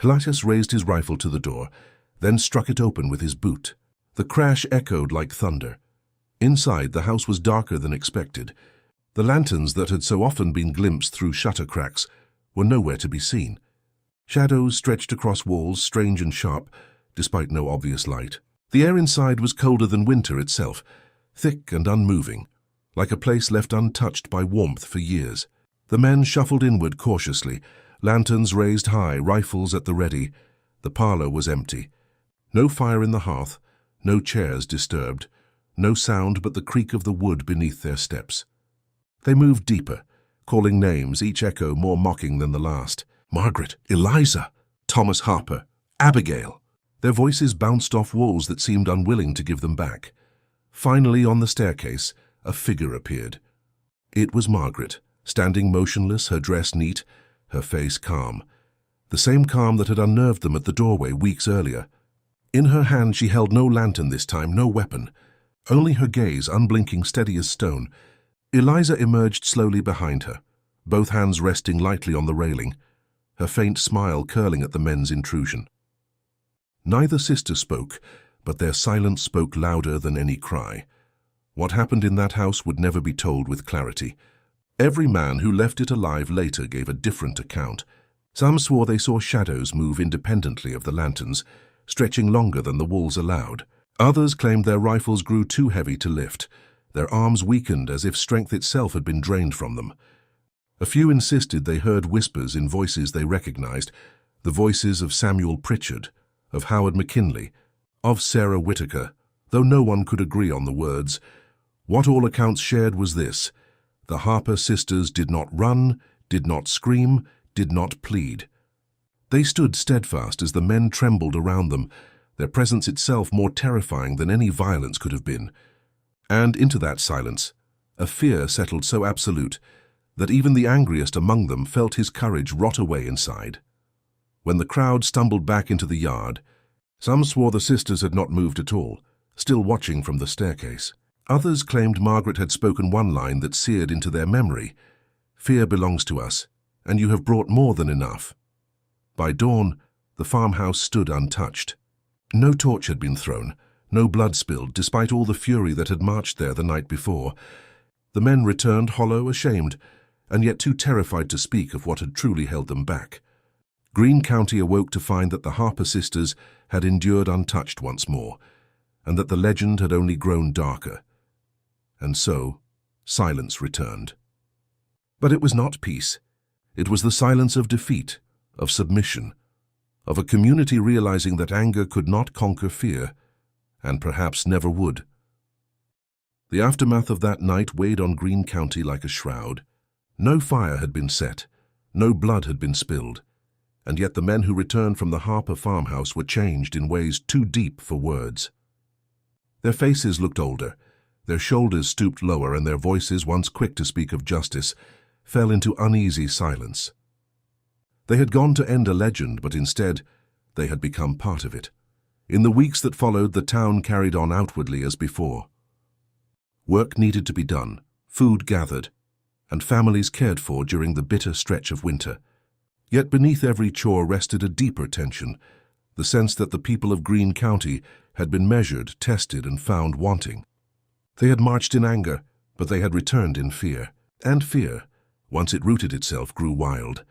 Elias raised his rifle to the door, then struck it open with his boot. The crash echoed like thunder. Inside, the house was darker than expected. The lanterns that had so often been glimpsed through shutter cracks were nowhere to be seen. Shadows stretched across walls, strange and sharp, despite no obvious light. The air inside was colder than winter itself, thick and unmoving, like a place left untouched by warmth for years. The men shuffled inward cautiously, lanterns raised high, rifles at the ready. The parlor was empty. No fire in the hearth, no chairs disturbed, no sound but the creak of the wood beneath their steps. They moved deeper, calling names, each echo more mocking than the last. Margaret, Eliza, Thomas Harper, Abigail. Their voices bounced off walls that seemed unwilling to give them back. Finally, on the staircase, a figure appeared. It was Margaret, standing motionless, her dress neat, her face calm. The same calm that had unnerved them at the doorway weeks earlier. In her hand she held no lantern this time, no weapon. Only her gaze, unblinking, steady as stone. Eliza emerged slowly behind her, both hands resting lightly on the railing, her faint smile curling at the men's intrusion. Neither sister spoke, but their silence spoke louder than any cry. What happened in that house would never be told with clarity. Every man who left it alive later gave a different account. Some swore they saw shadows move independently of the lanterns, stretching longer than the walls allowed. Others claimed their rifles grew too heavy to lift. Their arms weakened as if strength itself had been drained from them. A few insisted they heard whispers in voices they recognized, the voices of Samuel Pritchard, of Howard McKinley, of Sarah Whitaker, though no one could agree on the words. What all accounts shared was this: the Harper sisters did not run, did not scream, did not plead. They stood steadfast as the men trembled around them, their presence itself more terrifying than any violence could have been. And into that silence, a fear settled so absolute that even the angriest among them felt his courage rot away inside. When the crowd stumbled back into the yard, some swore the sisters had not moved at all, still watching from the staircase. Others claimed Margaret had spoken one line that seared into their memory: "Fear belongs to us, and you have brought more than enough." By dawn, the farmhouse stood untouched. No torch had been thrown, no blood spilled, despite all the fury that had marched there the night before. The men returned hollow, ashamed, and yet too terrified to speak of what had truly held them back. Greene County awoke to find that the Harper sisters had endured untouched once more, and that the legend had only grown darker. And so, silence returned. But it was not peace. It was the silence of defeat, of submission, of a community realizing that anger could not conquer fear, and perhaps never would. The aftermath of that night weighed on Greene County like a shroud. No fire had been set, no blood had been spilled, and yet the men who returned from the Harper farmhouse were changed in ways too deep for words. Their faces looked older, their shoulders stooped lower, and their voices, once quick to speak of justice, fell into uneasy silence. They had gone to end a legend, but instead they had become part of it. In the weeks that followed, the town carried on outwardly as before. Work needed to be done, food gathered, and families cared for during the bitter stretch of winter. Yet beneath every chore rested a deeper tension, the sense that the people of Greene County had been measured, tested, and found wanting. They had marched in anger, but they had returned in fear. And fear, once it rooted itself, grew wild.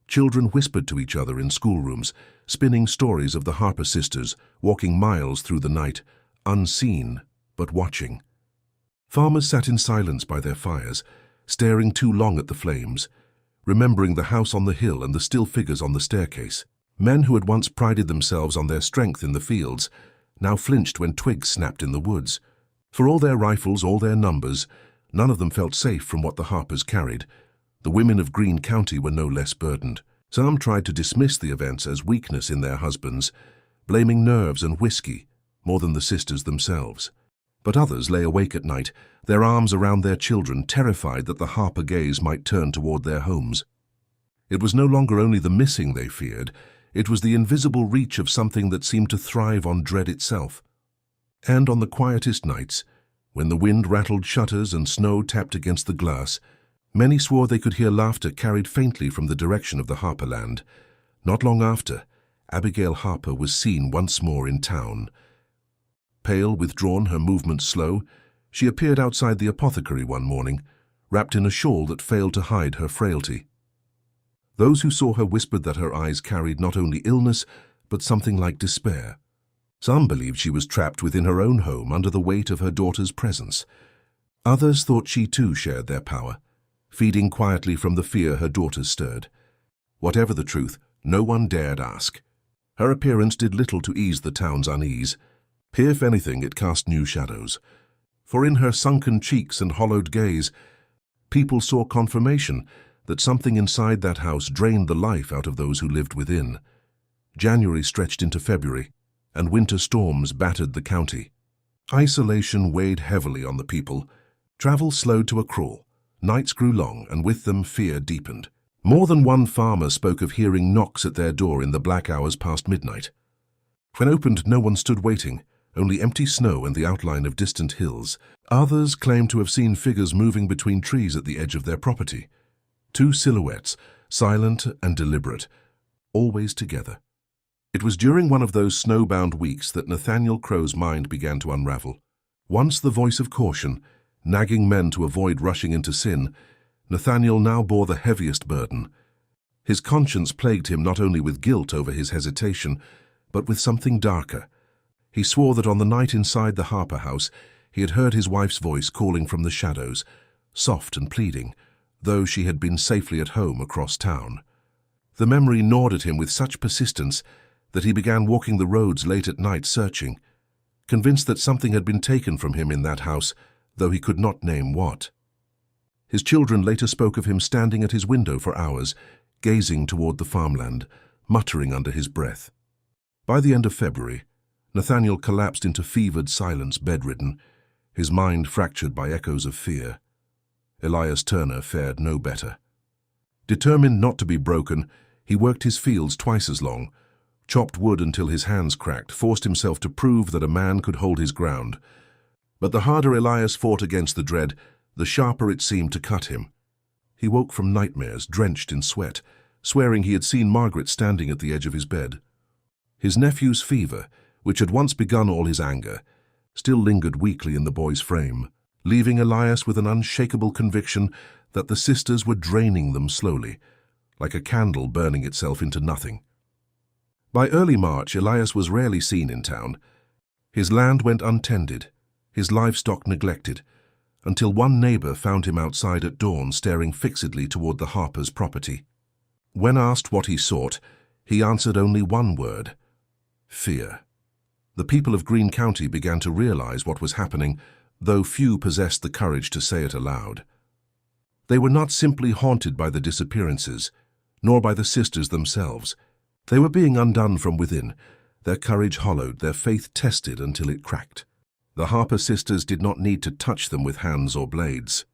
Children whispered to each other in schoolrooms, spinning stories of the Harper sisters, walking miles through the night, unseen but watching. Farmers sat in silence by their fires, staring too long at the flames, remembering the house on the hill and the still figures on the staircase. Men who had once prided themselves on their strength in the fields now flinched when twigs snapped in the woods. For all their rifles, all their numbers, none of them felt safe from what the Harpers carried. The women of Greene County were no less burdened. Some tried to dismiss the events as weakness in their husbands, blaming nerves and whiskey more than the sisters themselves. But others lay awake at night, their arms around their children, terrified that the Harper gaze might turn toward their homes. It was no longer only the missing they feared, it was the invisible reach of something that seemed to thrive on dread itself. And on the quietest nights, when the wind rattled shutters and snow tapped against the glass, many swore they could hear laughter carried faintly from the direction of the Harper land. Not long after, Abigail Harper was seen once more in town. Pale, withdrawn, her movements slow, she appeared outside the apothecary one morning, wrapped in a shawl that failed to hide her frailty. Those who saw her whispered that her eyes carried not only illness, but something like despair. Some believed she was trapped within her own home under the weight of her daughter's presence. Others thought she too shared their power, feeding quietly from the fear her daughters stirred. Whatever the truth, no one dared ask. Her appearance did little to ease the town's unease. If anything, it cast new shadows. For in her sunken cheeks and hollowed gaze, people saw confirmation that something inside that house drained the life out of those who lived within. January stretched into February, and winter storms battered the county. Isolation weighed heavily on the people. Travel slowed to a crawl. Nights grew long, and with them fear deepened. More than one farmer spoke of hearing knocks at their door in the black hours past midnight. When opened, no one stood waiting, only empty snow and the outline of distant hills. Others claimed to have seen figures moving between trees at the edge of their property. Two silhouettes, silent and deliberate, always together. It was during one of those snowbound weeks that Nathaniel Crow's mind began to unravel. Once the voice of caution, nagging men to avoid rushing into sin, Nathaniel now bore the heaviest burden. His conscience plagued him not only with guilt over his hesitation, but with something darker. He swore that on the night inside the Harper house, he had heard his wife's voice calling from the shadows, soft and pleading, though she had been safely at home across town. The memory gnawed at him with such persistence that he began walking the roads late at night searching, convinced that something had been taken from him in that house, though he could not name what. His children later spoke of him standing at his window for hours, gazing toward the farmland, muttering under his breath. By the end of February, Nathaniel collapsed into fevered silence, bedridden, his mind fractured by echoes of fear. Elias Turner fared no better. Determined not to be broken, he worked his fields twice as long, chopped wood until his hands cracked, forced himself to prove that a man could hold his ground. But the harder Elias fought against the dread, the sharper it seemed to cut him. He woke from nightmares, drenched in sweat, swearing he had seen Margaret standing at the edge of his bed. His nephew's fever, which had once begun all his anger, still lingered weakly in the boy's frame, leaving Elias with an unshakable conviction that the sisters were draining them slowly, like a candle burning itself into nothing. By early March, Elias was rarely seen in town. His land went untended, his livestock neglected, until one neighbor found him outside at dawn staring fixedly toward the Harpers' property. When asked what he sought, he answered only one word: fear. The people of Greene County began to realize what was happening, though few possessed the courage to say it aloud. They were not simply haunted by the disappearances, nor by the sisters themselves. They were being undone from within, their courage hollowed, their faith tested until it cracked. The Harper sisters did not need to touch them with hands or blades.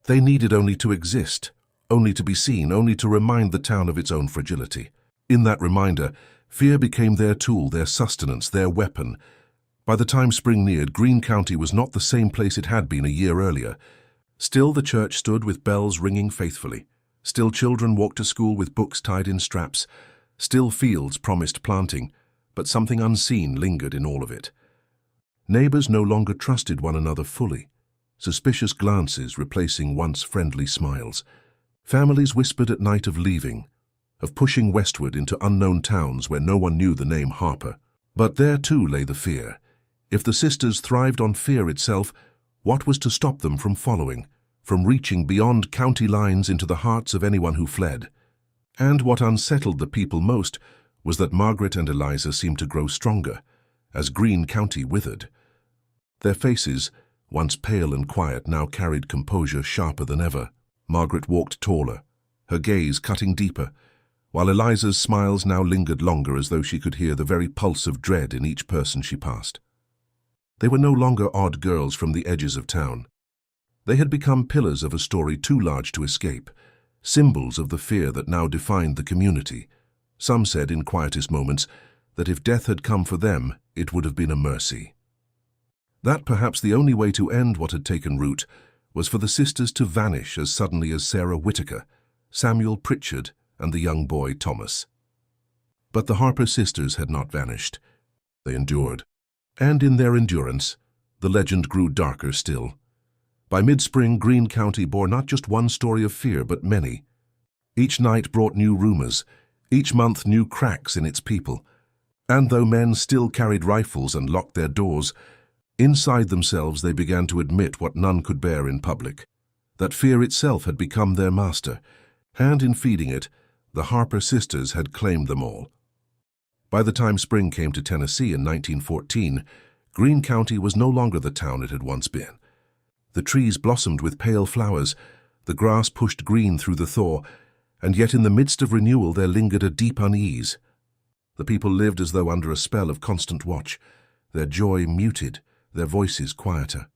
They needed only to exist, only to be seen, only to remind the town of its own fragility. In that reminder, fear became their tool, their sustenance, their weapon. By the time spring neared, Greene County was not the same place it had been a year earlier. Still the church stood with bells ringing faithfully. Still children walked to school with books tied in straps. Still fields promised planting, but something unseen lingered in all of it. Neighbors no longer trusted one another fully, suspicious glances replacing once friendly smiles. Families whispered at night of leaving, of pushing westward into unknown towns where no one knew the name Harper. But there too lay the fear. If the sisters thrived on fear itself, what was to stop them from following, from reaching beyond county lines into the hearts of anyone who fled? And what unsettled the people most was that Margaret and Eliza seemed to grow stronger, as Greene County withered. Their faces, once pale and quiet, now carried composure sharper than ever. Margaret walked taller, her gaze cutting deeper, while Eliza's smiles now lingered longer, as though she could hear the very pulse of dread in each person she passed. They were no longer odd girls from the edges of town. They had become pillars of a story too large to escape, symbols of the fear that now defined the community. Some said in quietest moments that if death had come for them, it would have been a mercy. That perhaps the only way to end what had taken root was for the sisters to vanish as suddenly as Sarah Whitaker, Samuel Pritchard, and the young boy Thomas. But the Harper sisters had not vanished. They endured. And in their endurance, the legend grew darker still. By mid-spring, Greene County bore not just one story of fear, but many. Each night brought new rumors, each month new cracks in its people. And though men still carried rifles and locked their doors, inside themselves they began to admit what none could bear in public, that fear itself had become their master, and in feeding it, the Harper sisters had claimed them all. By the time spring came to Tennessee in 1914, Greene County was no longer the town it had once been. The trees blossomed with pale flowers, the grass pushed green through the thaw, and yet in the midst of renewal there lingered a deep unease. The people lived as though under a spell of constant watch, their joy muted, their voices quieter.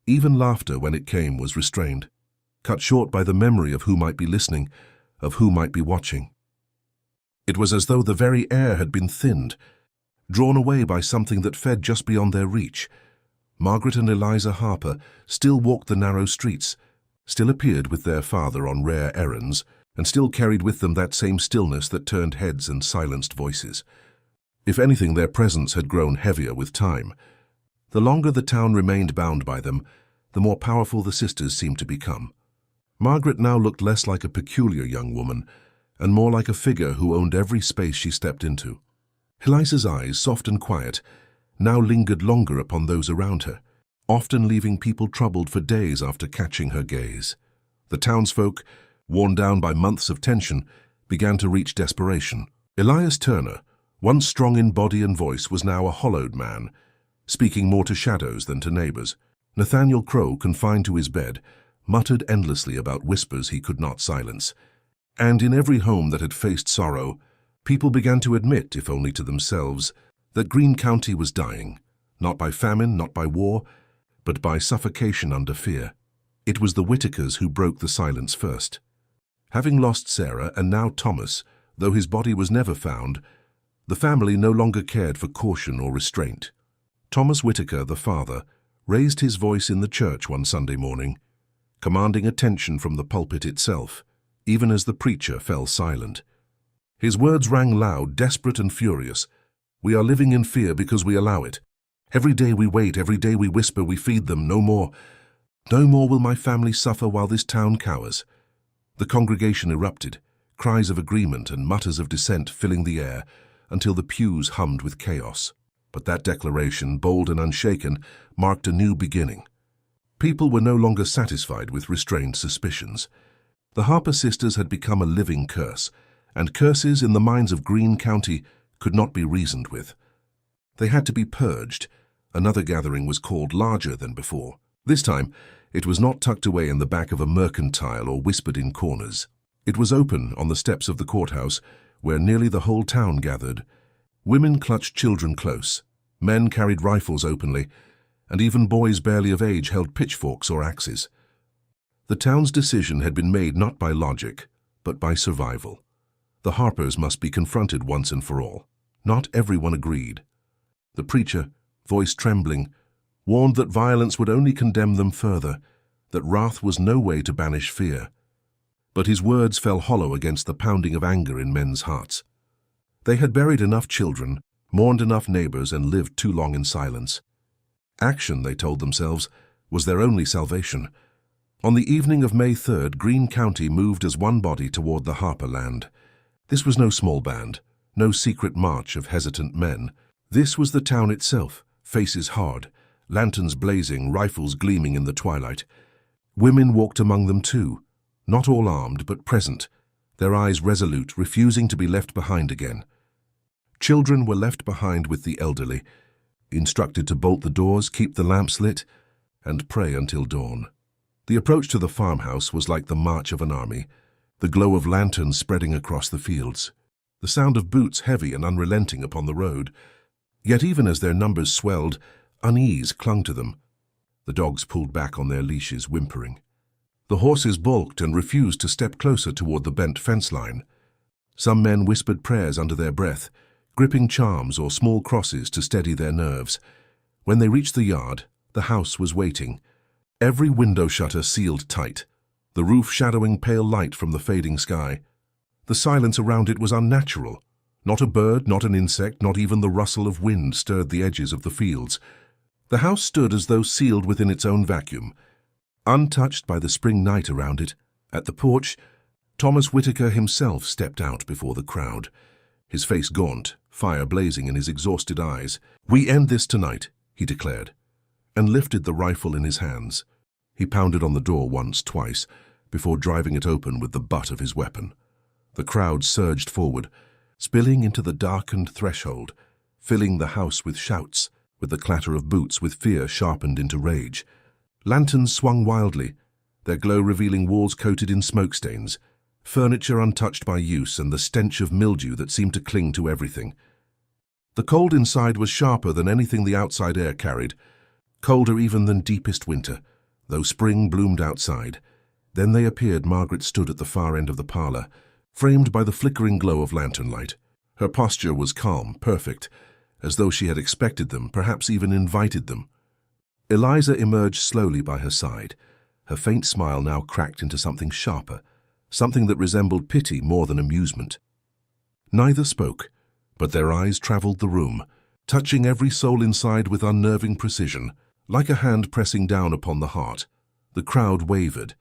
Even laughter, when it came, was restrained, cut short by the memory of who might be listening, of who might be watching. It was as though the very air had been thinned, drawn away by something that fed just beyond their reach. Margaret and Eliza Harper still walked the narrow streets, still appeared with their father on rare errands, and still carried with them that same stillness that turned heads and silenced voices. If anything, their presence had grown heavier with time. The longer the town remained bound by them, the more powerful the sisters seemed to become. Margaret now looked less like a peculiar young woman and more like a figure who owned every space she stepped into. Eliza's eyes, soft and quiet, now lingered longer upon those around her, often leaving people troubled for days after catching her gaze. The townsfolk, worn down by months of tension, began to reach desperation. Elias Turner, once strong in body and voice, was now a hollowed man, speaking more to shadows than to neighbors. Nathaniel Crow, confined to his bed, muttered endlessly about whispers he could not silence. And in every home that had faced sorrow, people began to admit, if only to themselves, that Greene County was dying, not by famine, not by war, but by suffocation under fear. It was the Whitakers who broke the silence first. Having lost Sarah and now Thomas, though his body was never found, the family no longer cared for caution or restraint. Thomas Whitaker, the father, raised his voice in the church one Sunday morning, commanding attention from the pulpit itself, even as the preacher fell silent. His words rang loud, desperate and furious. "We are living in fear because we allow it. Every day we wait, every day we whisper, we feed them. No more. No more will my family suffer while this town cowers." The congregation erupted, cries of agreement and mutters of dissent filling the air, until the pews hummed with chaos. But that declaration, bold and unshaken, marked a new beginning. People were no longer satisfied with restrained suspicions. The Harper Sisters had become a living curse, and curses in the minds of Greene County could not be reasoned with. They had to be purged. Another gathering was called, larger than before. This time, it was not tucked away in the back of a mercantile or whispered in corners. It was open on the steps of the courthouse, where nearly the whole town gathered. Women clutched children close, men carried rifles openly, and even boys barely of age held pitchforks or axes. The town's decision had been made not by logic, but by survival. The Harpers must be confronted once and for all. Not everyone agreed. The preacher, voice trembling, warned that violence would only condemn them further, that wrath was no way to banish fear. But his words fell hollow against the pounding of anger in men's hearts. They had buried enough children, mourned enough neighbors, and lived too long in silence. Action, they told themselves, was their only salvation. On the evening of May 3rd, Greene County moved as one body toward the Harper land. This was no small band, no secret march of hesitant men. This was the town itself, faces hard, lanterns blazing, rifles gleaming in the twilight. Women walked among them too, not all armed but present, their eyes resolute, refusing to be left behind again. Children were left behind with the elderly, instructed to bolt the doors, keep the lamps lit, and pray until dawn. The approach to the farmhouse was like the march of an army, the glow of lanterns spreading across the fields, the sound of boots heavy and unrelenting upon the road. Yet even as their numbers swelled, unease clung to them. The dogs pulled back on their leashes, whimpering. The horses balked and refused to step closer toward the bent fence line. Some men whispered prayers under their breath, gripping charms or small crosses to steady their nerves. When they reached the yard, the house was waiting. Every window shutter sealed tight, the roof shadowing pale light from the fading sky. The silence around it was unnatural. Not a bird, not an insect, not even the rustle of wind stirred the edges of the fields. The house stood as though sealed within its own vacuum, untouched by the spring night around it. At the porch, Thomas Whitaker himself stepped out before the crowd, his face gaunt, fire blazing in his exhausted eyes. "We end this tonight," he declared, and lifted the rifle in his hands. He pounded on the door once, twice, before driving it open with the butt of his weapon. The crowd surged forward, spilling into the darkened threshold, filling the house with shouts, with the clatter of boots, with fear sharpened into rage. Lanterns swung wildly, their glow revealing walls coated in smoke stains, furniture untouched by use, and the stench of mildew that seemed to cling to everything. The cold inside was sharper than anything the outside air carried, colder even than deepest winter, though spring bloomed outside. Then they appeared. Margaret stood at the far end of the parlor, framed by the flickering glow of lantern light. Her posture was calm, perfect, as though she had expected them, perhaps even invited them. Eliza emerged slowly by her side, her faint smile now cracked into something sharper, something that resembled pity more than amusement. Neither spoke, but their eyes traveled the room, touching every soul inside with unnerving precision, like a hand pressing down upon the heart. The crowd wavered,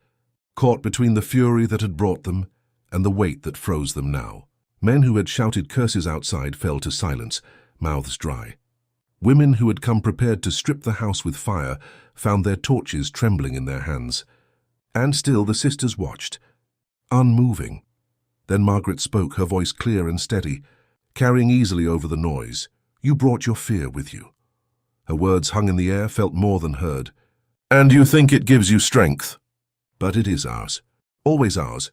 caught between the fury that had brought them and the weight that froze them now. Men who had shouted curses outside fell to silence, mouths dry. Women who had come prepared to strip the house with fire found their torches trembling in their hands. And still the sisters watched, unmoving. Then Margaret spoke, her voice clear and steady, carrying easily over the noise. "You brought your fear with you." Her words hung in the air, felt more than heard. "And you think it gives you strength?" "But it is ours. Always ours."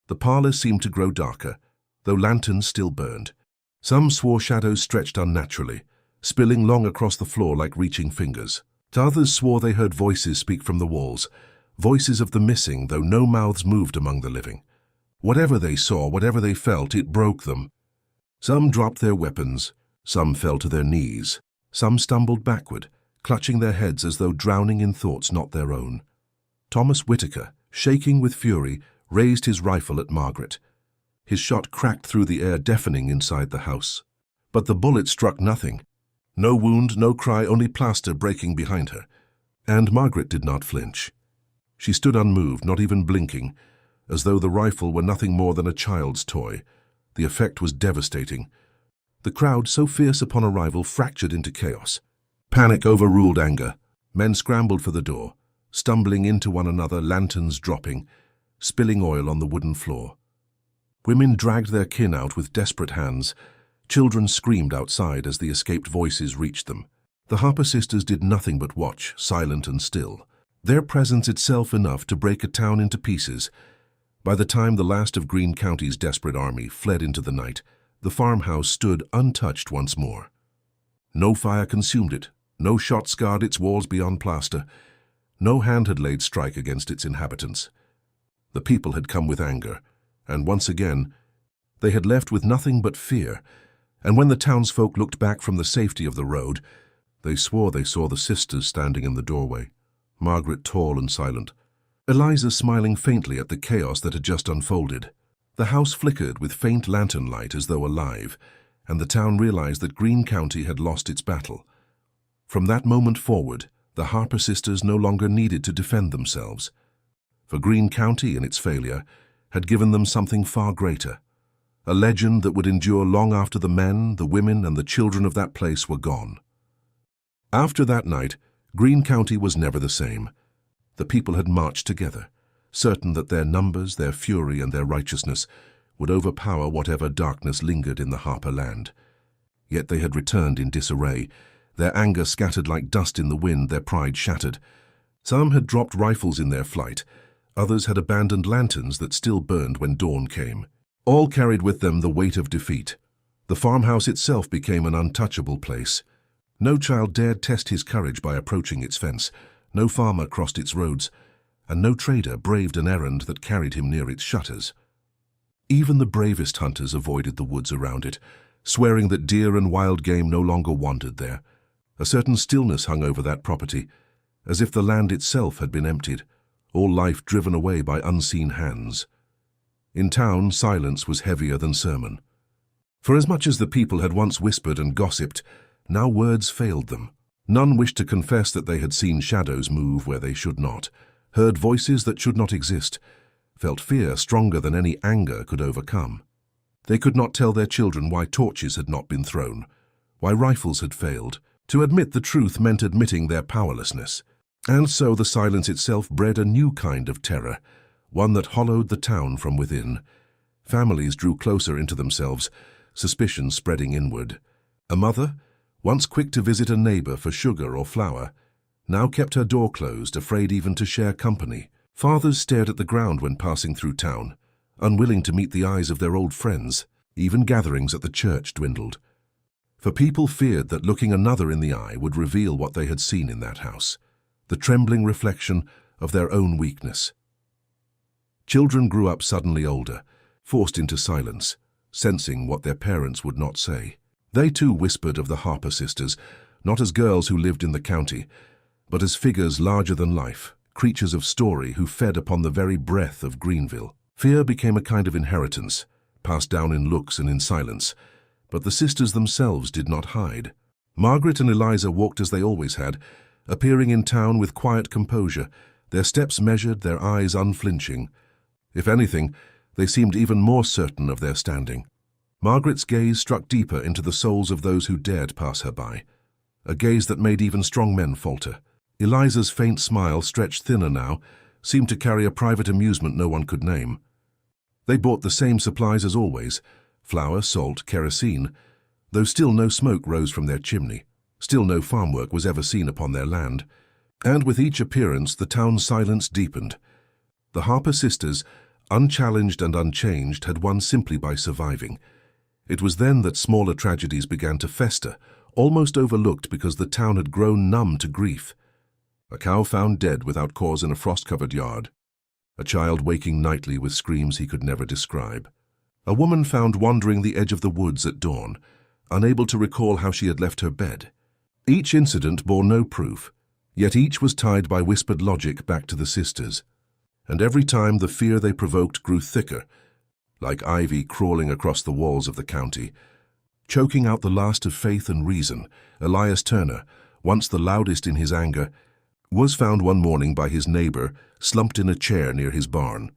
The parlor seemed to grow darker, though lanterns still burned. Some swore shadows stretched unnaturally, spilling long across the floor like reaching fingers. Others swore they heard voices speak from the walls, voices of the missing, though no mouths moved among the living. Whatever they saw, whatever they felt, it broke them. Some dropped their weapons, some fell to their knees, some stumbled backward, clutching their heads as though drowning in thoughts not their own. Thomas Whitaker, shaking with fury, raised his rifle at Margaret. His shot cracked through the air, deafening inside the house. But the bullet struck nothing. No wound, no cry, only plaster breaking behind her. And Margaret did not flinch. She stood unmoved, not even blinking, as though the rifle were nothing more than a child's toy. The effect was devastating. The crowd, so fierce upon arrival, fractured into chaos. Panic overruled anger. Men scrambled for the door, stumbling into one another, lanterns dropping, spilling oil on the wooden floor. Women dragged their kin out with desperate hands. Children screamed outside as the escaped voices reached them. The Harper sisters did nothing but watch, silent and still. Their presence itself enough to break a town into pieces. By the time the last of Greene County's desperate army fled into the night, the farmhouse stood untouched once more. No fire consumed it, no shot scarred its walls beyond plaster, no hand had laid strike against its inhabitants. The people had come with anger, and once again, they had left with nothing but fear, and when the townsfolk looked back from the safety of the road, they swore they saw the sisters standing in the doorway, Margaret tall and silent, Eliza smiling faintly at the chaos that had just unfolded. The house flickered with faint lantern light as though alive, and the town realized that Greene County had lost its battle. From that moment forward, the Harper sisters no longer needed to defend themselves. For Greene County, in its failure, had given them something far greater, a legend that would endure long after the men, the women, and the children of that place were gone. After that night, Greene County was never the same. The people had marched together, certain that their numbers, their fury, and their righteousness would overpower whatever darkness lingered in the Harper land. Yet they had returned in disarray, their anger scattered like dust in the wind, their pride shattered. Some had dropped rifles in their flight, others had abandoned lanterns that still burned when dawn came. All carried with them the weight of defeat. The farmhouse itself became an untouchable place. No child dared test his courage by approaching its fence, no farmer crossed its roads, and no trader braved an errand that carried him near its shutters. Even the bravest hunters avoided the woods around it, swearing that deer and wild game no longer wandered there. A certain stillness hung over that property, as if the land itself had been emptied, all life driven away by unseen hands. In town, silence was heavier than sermon. For as much as the people had once whispered and gossiped, now words failed them. None wished to confess that they had seen shadows move where they should not, heard voices that should not exist, felt fear stronger than any anger could overcome. They could not tell their children why torches had not been thrown, why rifles had failed. To admit the truth meant admitting their powerlessness. And so the silence itself bred a new kind of terror, one that hollowed the town from within. Families drew closer into themselves, suspicion spreading inward. A mother, once quick to visit a neighbor for sugar or flour, now kept her door closed, afraid even to share company. Fathers stared at the ground when passing through town, unwilling to meet the eyes of their old friends. Even gatherings at the church dwindled. For people feared that looking another in the eye would reveal what they had seen in that house, the trembling reflection of their own weakness. Children grew up suddenly older, forced into silence, sensing what their parents would not say. They too whispered of the Harper sisters, not as girls who lived in the county, but as figures larger than life, creatures of story who fed upon the very breath of Greenville. Fear became a kind of inheritance, passed down in looks and in silence, but the sisters themselves did not hide. Margaret and Eliza walked as they always had, appearing in town with quiet composure, their steps measured, their eyes unflinching. If anything, they seemed even more certain of their standing. Margaret's gaze struck deeper into the souls of those who dared pass her by, a gaze that made even strong men falter. Eliza's faint smile, stretched thinner now, seemed to carry a private amusement no one could name. They bought the same supplies as always: flour, salt, kerosene, though still no smoke rose from their chimney. Still no farm work was ever seen upon their land. And with each appearance the town's silence deepened. The Harper sisters, unchallenged and unchanged, had won simply by surviving. It was then that smaller tragedies began to fester, almost overlooked because the town had grown numb to grief. A cow found dead without cause in a frost-covered yard. A child waking nightly with screams he could never describe. A woman found wandering the edge of the woods at dawn, unable to recall how she had left her bed. Each incident bore no proof, yet each was tied by whispered logic back to the sisters. And every time the fear they provoked grew thicker, like ivy crawling across the walls of the county. Choking out the last of faith and reason, Elias Turner, once the loudest in his anger, was found one morning by his neighbor, slumped in a chair near his barn.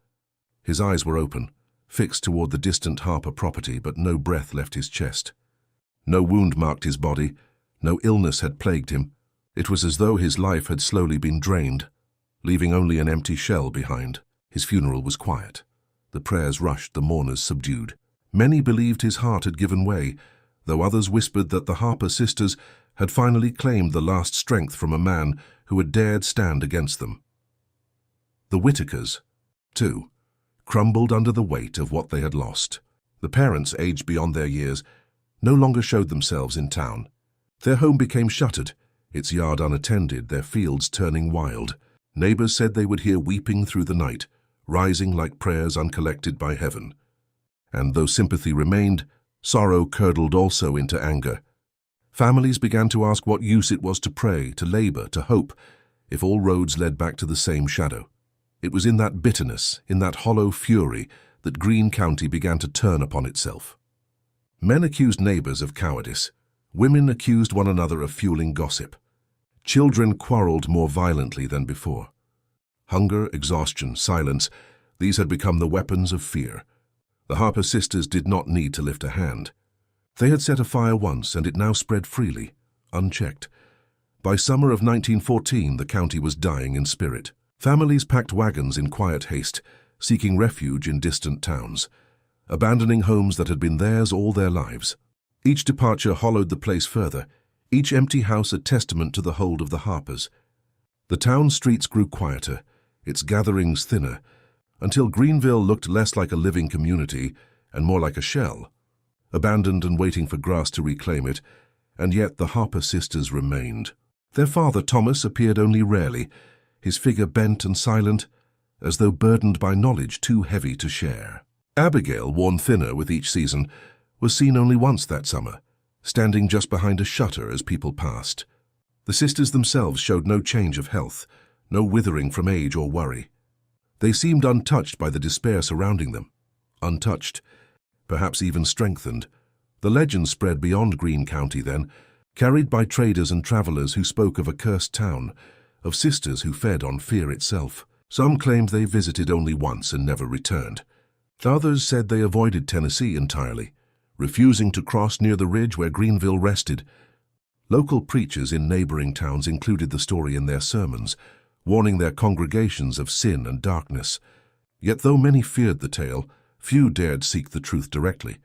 His eyes were open, fixed toward the distant Harper property, but no breath left his chest. No wound marked his body, no illness had plagued him. It was as though his life had slowly been drained, leaving only an empty shell behind. His funeral was quiet. The prayers rushed, the mourners subdued. Many believed his heart had given way, though others whispered that the Harper sisters had finally claimed the last strength from a man who had dared stand against them. The Whitakers, too, crumbled under the weight of what they had lost. The parents, aged beyond their years, no longer showed themselves in town. Their home became shuttered, its yard unattended, their fields turning wild. Neighbors said they would hear weeping through the night, rising like prayers uncollected by heaven. And though sympathy remained, sorrow curdled also into anger. Families began to ask what use it was to pray, to labor, to hope, if all roads led back to the same shadow. It was in that bitterness, in that hollow fury, that Greene County began to turn upon itself. Men accused neighbors of cowardice. Women accused one another of fueling gossip. Children quarreled more violently than before. Hunger, exhaustion, silence, these had become the weapons of fear. The Harper sisters did not need to lift a hand. They had set a fire once, and it now spread freely, unchecked. By summer of 1914, the county was dying in spirit. Families packed wagons in quiet haste, seeking refuge in distant towns, abandoning homes that had been theirs all their lives. Each departure hollowed the place further, each empty house a testament to the hold of the Harpers. The town streets grew quieter, its gatherings thinner, until Greenville looked less like a living community and more like a shell, abandoned and waiting for grass to reclaim it, and yet the Harper sisters remained. Their father, Thomas, appeared only rarely, his figure bent and silent, as though burdened by knowledge too heavy to share. Abigail, worn thinner with each season, was seen only once that summer, standing just behind a shutter as people passed. The sisters themselves showed no change of health, no withering from age or worry. They seemed untouched by the despair surrounding them. Untouched, perhaps even strengthened. The legend spread beyond Greene County then, carried by traders and travelers who spoke of a cursed town, of sisters who fed on fear itself. Some claimed they visited only once and never returned. Others said they avoided Tennessee entirely, refusing to cross near the ridge where Greenville rested. Local preachers in neighboring towns included the story in their sermons, warning their congregations of sin and darkness. Yet though many feared the tale, few dared seek the truth directly.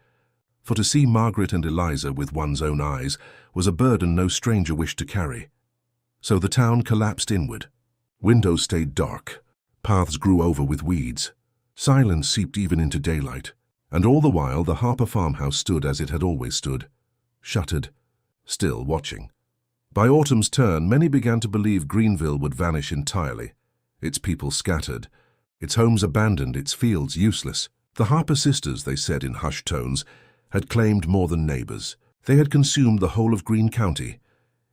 For to see Margaret and Eliza with one's own eyes was a burden no stranger wished to carry. So the town collapsed inward. Windows stayed dark. Paths grew over with weeds. Silence seeped even into daylight. And all the while the Harper farmhouse stood as it had always stood, shuttered, still watching. By autumn's turn, many began to believe Greenville would vanish entirely, its people scattered, its homes abandoned, its fields useless. The Harper sisters, they said in hushed tones, had claimed more than neighbors. They had consumed the whole of Greene County,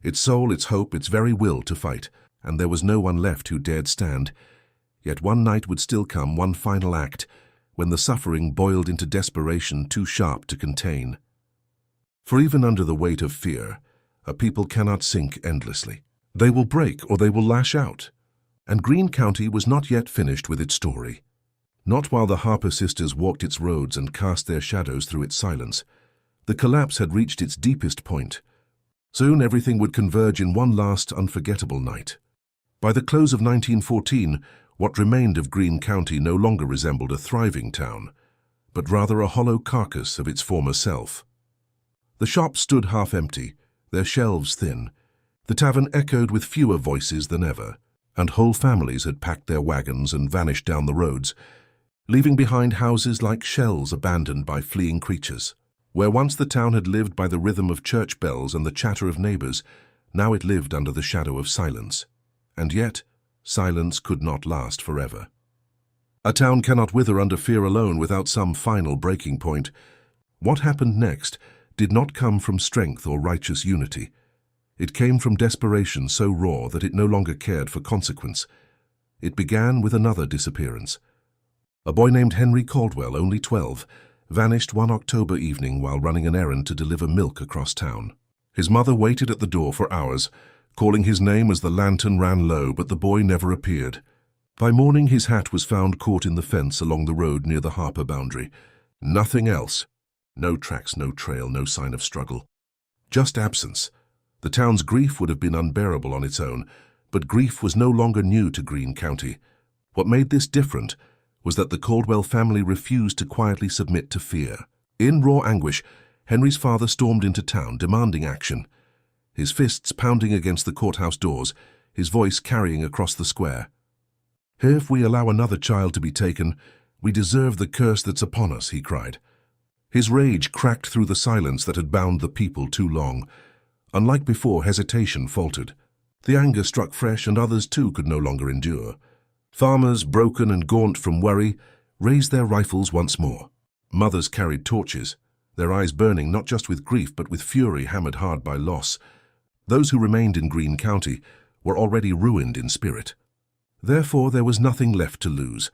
its soul, its hope, its very will to fight, and there was no one left who dared stand. Yet one night would still come, one final act, when the suffering boiled into desperation too sharp to contain. For even under the weight of fear, a people cannot sink endlessly. They will break or they will lash out. And Greene County was not yet finished with its story. Not while the Harper Sisters walked its roads and cast their shadows through its silence. The collapse had reached its deepest point. Soon everything would converge in one last unforgettable night. By the close of 1914, what remained of Greene County no longer resembled a thriving town, but rather a hollow carcass of its former self. The shops stood half empty, their shelves thin. The tavern echoed with fewer voices than ever, and whole families had packed their wagons and vanished down the roads, leaving behind houses like shells abandoned by fleeing creatures. Where once the town had lived by the rhythm of church bells and the chatter of neighbors, now it lived under the shadow of silence. And yet, silence could not last forever. A town cannot wither under fear alone without some final breaking point. What happened next did not come from strength or righteous unity. It came from desperation so raw that it no longer cared for consequence. It began with another disappearance. A boy named Henry Caldwell, only 12, vanished one October evening while running an errand to deliver milk across town. His mother waited at the door for hours, calling his name as the lantern ran low, but the boy never appeared. By morning his hat was found caught in the fence along the road near the Harper boundary. Nothing else. No tracks, no trail, no sign of struggle. Just absence. The town's grief would have been unbearable on its own, but grief was no longer new to Greene County. What made this different was that the Caldwell family refused to quietly submit to fear. In raw anguish, Henry's father stormed into town, demanding action. His fists pounding against the courthouse doors, his voice carrying across the square. "If we allow another child to be taken, we deserve the curse that's upon us," he cried. His rage cracked through the silence that had bound the people too long. Unlike before, hesitation faltered. The anger struck fresh, and others too could no longer endure. Farmers, broken and gaunt from worry, raised their rifles once more. Mothers carried torches, their eyes burning not just with grief but with fury hammered hard by loss. Those who remained in Greene County were already ruined in spirit. Therefore there was nothing left to lose,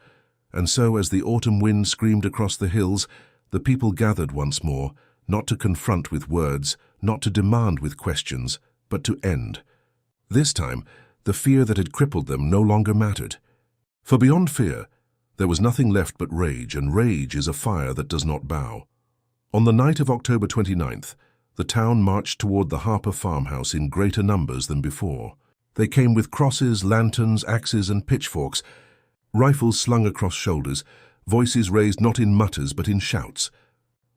and so as the autumn wind screamed across the hills, the people gathered once more, not to confront with words, not to demand with questions, but to end. This time, the fear that had crippled them no longer mattered. For beyond fear, there was nothing left but rage, and rage is a fire that does not bow. On the night of October 29th, the town marched toward the Harper farmhouse in greater numbers than before. They came with crosses, lanterns, axes, and pitchforks, rifles slung across shoulders, voices raised not in mutters but in shouts.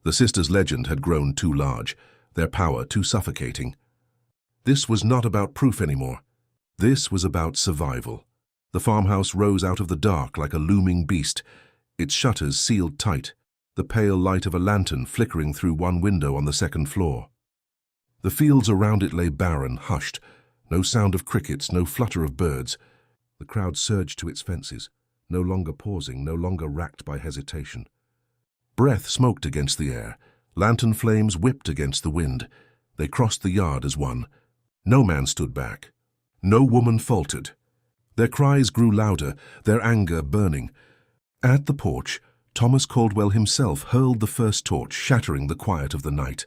The sisters' legend had grown too large, their power too suffocating. This was not about proof anymore. This was about survival. The farmhouse rose out of the dark like a looming beast, its shutters sealed tight, the pale light of a lantern flickering through one window on the second floor. The fields around it lay barren, hushed, no sound of crickets, no flutter of birds. The crowd surged to its fences, no longer pausing, no longer racked by hesitation. Breath smoked against the air, lantern flames whipped against the wind. They crossed the yard as one. No man stood back. No woman faltered. Their cries grew louder, their anger burning. At the porch, Thomas Caldwell himself hurled the first torch, shattering the quiet of the night.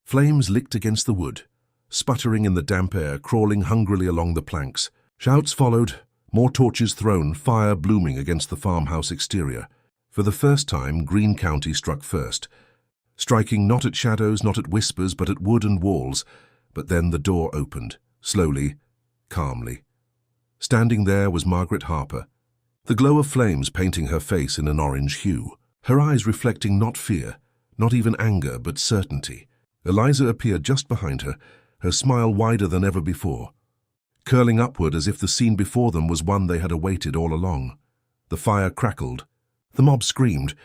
Flames licked against the wood, sputtering in the damp air, crawling hungrily along the planks. Shouts followed, more torches thrown, fire blooming against the farmhouse exterior. For the first time, Greene County struck first, striking not at shadows, not at whispers, but at wood and walls. But then the door opened, slowly, calmly. Standing there was Margaret Harper, the glow of flames painting her face in an orange hue, her eyes reflecting not fear, not even anger, but certainty. Eliza appeared just behind her, her smile wider than ever before, curling upward as if the scene before them was one they had awaited all along. The fire crackled. The mob screamed,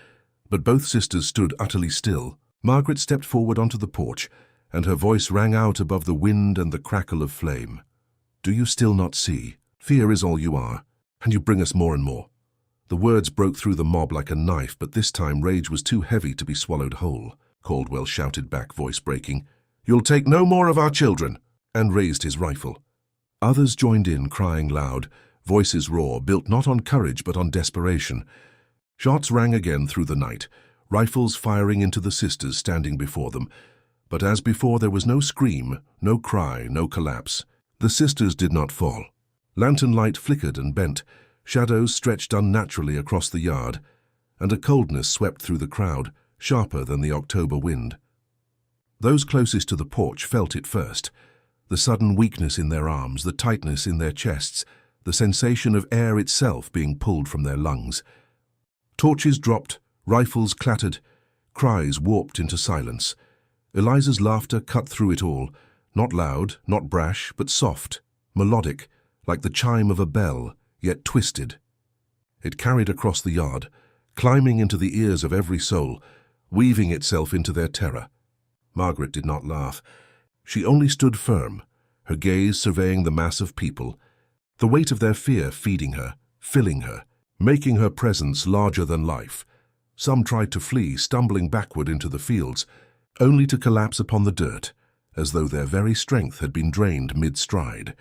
but both sisters stood utterly still. Margaret stepped forward onto the porch, and her voice rang out above the wind and the crackle of flame. "Do you still not see? Fear is all you are, and you bring us more and more." The words broke through the mob like a knife, but this time rage was too heavy to be swallowed whole. Caldwell shouted back, voice breaking, "You'll take no more of our children," and raised his rifle. Others joined in, crying loud, voices raw, built not on courage but on desperation. Shots rang again through the night, rifles firing into the sisters standing before them. But as before, there was no scream, no cry, no collapse. The sisters did not fall. Lantern light flickered and bent, shadows stretched unnaturally across the yard, and a coldness swept through the crowd, sharper than the October wind. Those closest to the porch felt it first, the sudden weakness in their arms, the tightness in their chests, the sensation of air itself being pulled from their lungs. Torches dropped, rifles clattered, cries warped into silence. Eliza's laughter cut through it all, not loud, not brash, but soft, melodic, like the chime of a bell, yet twisted. It carried across the yard, climbing into the ears of every soul, weaving itself into their terror. Margaret did not laugh. She only stood firm, her gaze surveying the mass of people, the weight of their fear feeding her, filling her, making her presence larger than life. Some tried to flee, stumbling backward into the fields, only to collapse upon the dirt, as though their very strength had been drained mid-stride.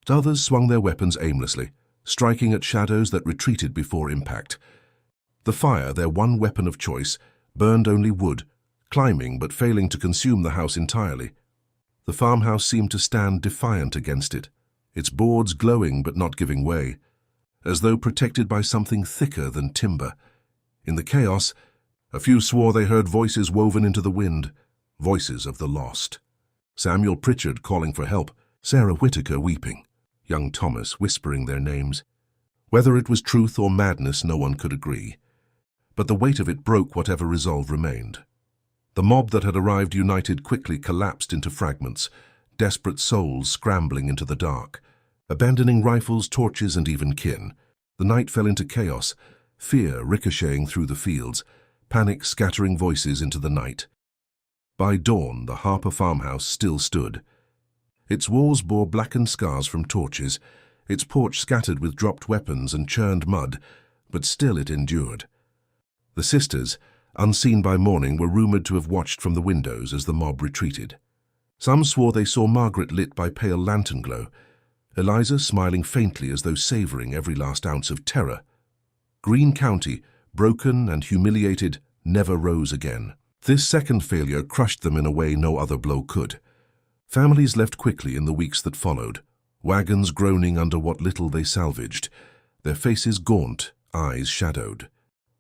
Others swung their weapons aimlessly, striking at shadows that retreated before impact. The fire, their one weapon of choice, burned only wood, climbing but failing to consume the house entirely. The farmhouse seemed to stand defiant against it, its boards glowing but not giving way, as though protected by something thicker than timber. In the chaos, a few swore they heard voices woven into the wind, voices of the lost. Samuel Pritchard calling for help, Sarah Whitaker weeping, young Thomas whispering their names. Whether it was truth or madness, no one could agree. But the weight of it broke whatever resolve remained. The mob that had arrived united quickly collapsed into fragments, desperate souls scrambling into the dark. Abandoning rifles, torches, and even kin, the night fell into chaos, fear ricocheting through the fields, panic scattering voices into the night. By dawn, the Harper farmhouse still stood. Its walls bore blackened scars from torches, its porch scattered with dropped weapons and churned mud, but still it endured. The sisters, unseen by morning, were rumored to have watched from the windows as the mob retreated. Some swore they saw Margaret lit by pale lantern glow, Eliza smiling faintly as though savoring every last ounce of terror. Greene County, broken and humiliated, never rose again. This second failure crushed them in a way no other blow could. Families left quickly in the weeks that followed, wagons groaning under what little they salvaged, their faces gaunt, eyes shadowed.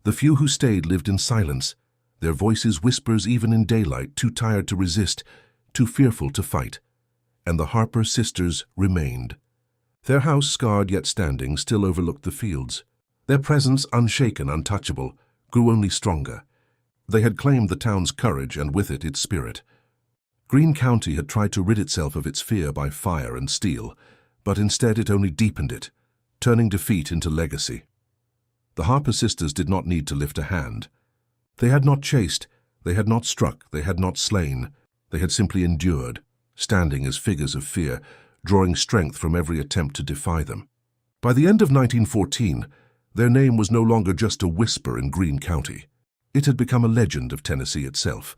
The few who stayed lived in silence, their voices whispers even in daylight, too tired to resist, too fearful to fight. And the Harper sisters remained. Their house, scarred yet standing, still overlooked the fields. Their presence, unshaken, untouchable, grew only stronger. They had claimed the town's courage and with it its spirit. Greene County had tried to rid itself of its fear by fire and steel, but instead it only deepened it, turning defeat into legacy. The Harper sisters did not need to lift a hand. They had not chased, they had not struck, they had not slain, they had simply endured, standing as figures of fear, drawing strength from every attempt to defy them. By the end of 1914, their name was no longer just a whisper in Greene County. It had become a legend of Tennessee itself,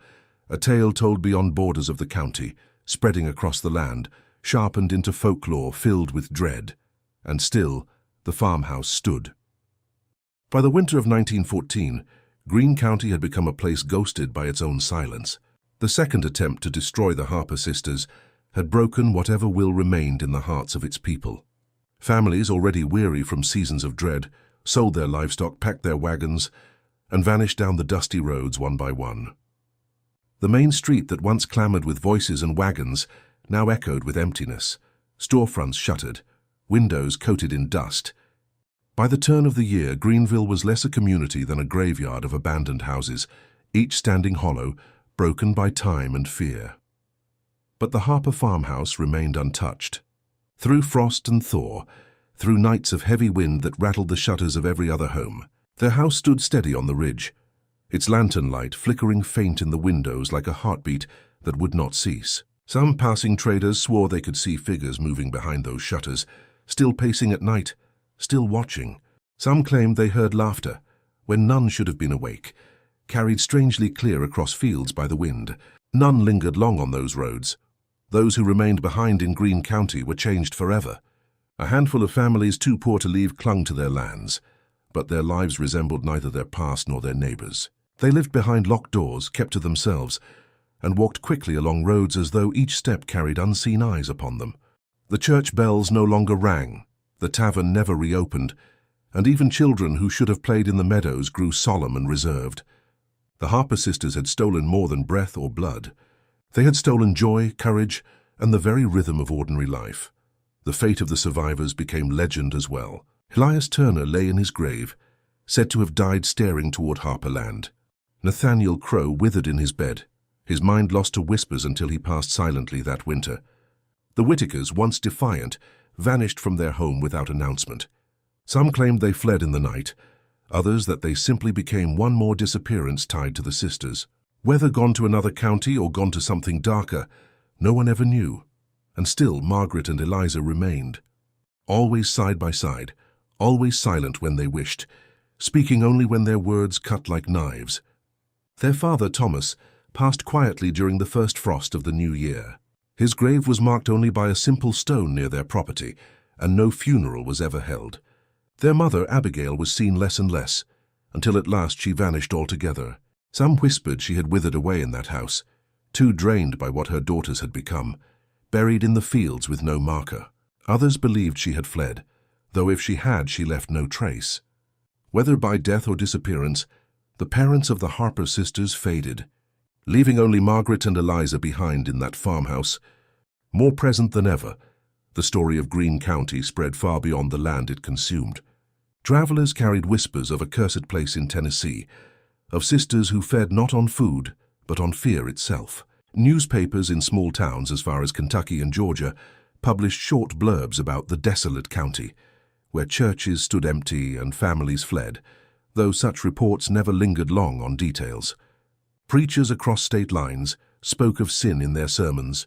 a tale told beyond borders of the county, spreading across the land, sharpened into folklore filled with dread. And still, the farmhouse stood. By the winter of 1914, Greene County had become a place ghosted by its own silence. The second attempt to destroy the Harper sisters had broken whatever will remained in the hearts of its people. Families, already weary from seasons of dread, sold their livestock, packed their wagons, and vanished down the dusty roads one by one. The main street that once clamored with voices and wagons now echoed with emptiness, storefronts shuttered, windows coated in dust. By the turn of the year, Greenville was less a community than a graveyard of abandoned houses, each standing hollow, broken by time and fear. But the Harper farmhouse remained untouched. Through frost and thaw, through nights of heavy wind that rattled the shutters of every other home, their house stood steady on the ridge, its lantern light flickering faint in the windows like a heartbeat that would not cease. Some passing traders swore they could see figures moving behind those shutters, still pacing at night, still watching. Some claimed they heard laughter, when none should have been awake, carried strangely clear across fields by the wind. None lingered long on those roads. Those who remained behind in Greene County were changed forever. A handful of families too poor to leave clung to their lands, but their lives resembled neither their past nor their neighbors. They lived behind locked doors, kept to themselves, and walked quickly along roads as though each step carried unseen eyes upon them. The church bells no longer rang. The tavern never reopened, and even children who should have played in the meadows grew solemn and reserved. The Harper sisters had stolen more than breath or blood. They had stolen joy, courage, and the very rhythm of ordinary life. The fate of the survivors became legend as well. Elias Turner lay in his grave, said to have died staring toward Harper Land. Nathaniel Crow withered in his bed, his mind lost to whispers until he passed silently that winter. The Whitakers, once defiant, vanished from their home without announcement. Some claimed they fled in the night, others that they simply became one more disappearance tied to the sisters. Whether gone to another county or gone to something darker, no one ever knew. And still Margaret and Eliza remained. Always side by side, always silent when they wished, speaking only when their words cut like knives. Their father, Thomas, passed quietly during the first frost of the new year. His grave was marked only by a simple stone near their property, and no funeral was ever held. Their mother, Abigail, was seen less and less, until at last she vanished altogether. Some whispered she had withered away in that house, too drained by what her daughters had become, buried in the fields with no marker. Others believed she had fled, though if she had, she left no trace. Whether by death or disappearance, the parents of the Harper sisters faded, leaving only Margaret and Eliza behind in that farmhouse. More present than ever, the story of Greene County spread far beyond the land it consumed. Travelers carried whispers of a cursed place in Tennessee, of sisters who fed not on food, but on fear itself. Newspapers in small towns as far as Kentucky and Georgia published short blurbs about the desolate county, where churches stood empty and families fled, though such reports never lingered long on details. Preachers across state lines spoke of sin in their sermons,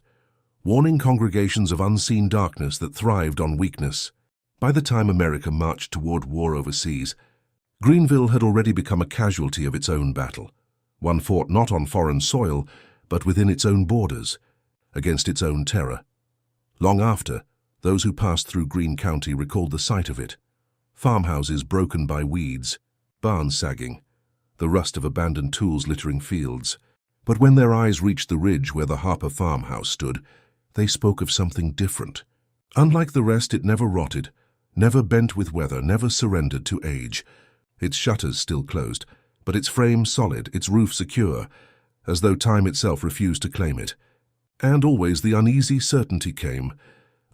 warning congregations of unseen darkness that thrived on weakness. By the time America marched toward war overseas, Greenville had already become a casualty of its own battle, one fought not on foreign soil, but within its own borders, against its own terror. Long after, those who passed through Greene County recalled the sight of it: farmhouses broken by weeds, barns sagging, the rust of abandoned tools littering fields. But when their eyes reached the ridge where the Harper farmhouse stood, they spoke of something different. Unlike the rest, it never rotted, never bent with weather, never surrendered to age. Its shutters still closed, but its frame solid, its roof secure, as though time itself refused to claim it. And always the uneasy certainty came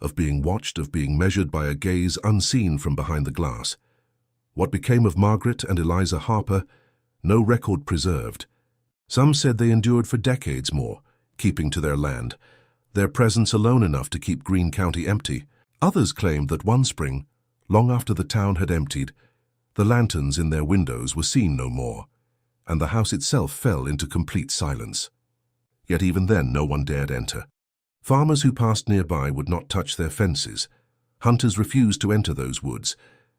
of being watched, of being measured by a gaze unseen from behind the glass. What became of Margaret and Eliza Harper, no record preserved. Some said they endured for decades more, keeping to their land, their presence alone enough to keep Greene County empty. Others claimed that one spring, long after the town had emptied, the lanterns in their windows were seen no more, and the house itself fell into complete silence. Yet even then no one dared enter. Farmers who passed nearby would not touch their fences. Hunters refused to enter those woods,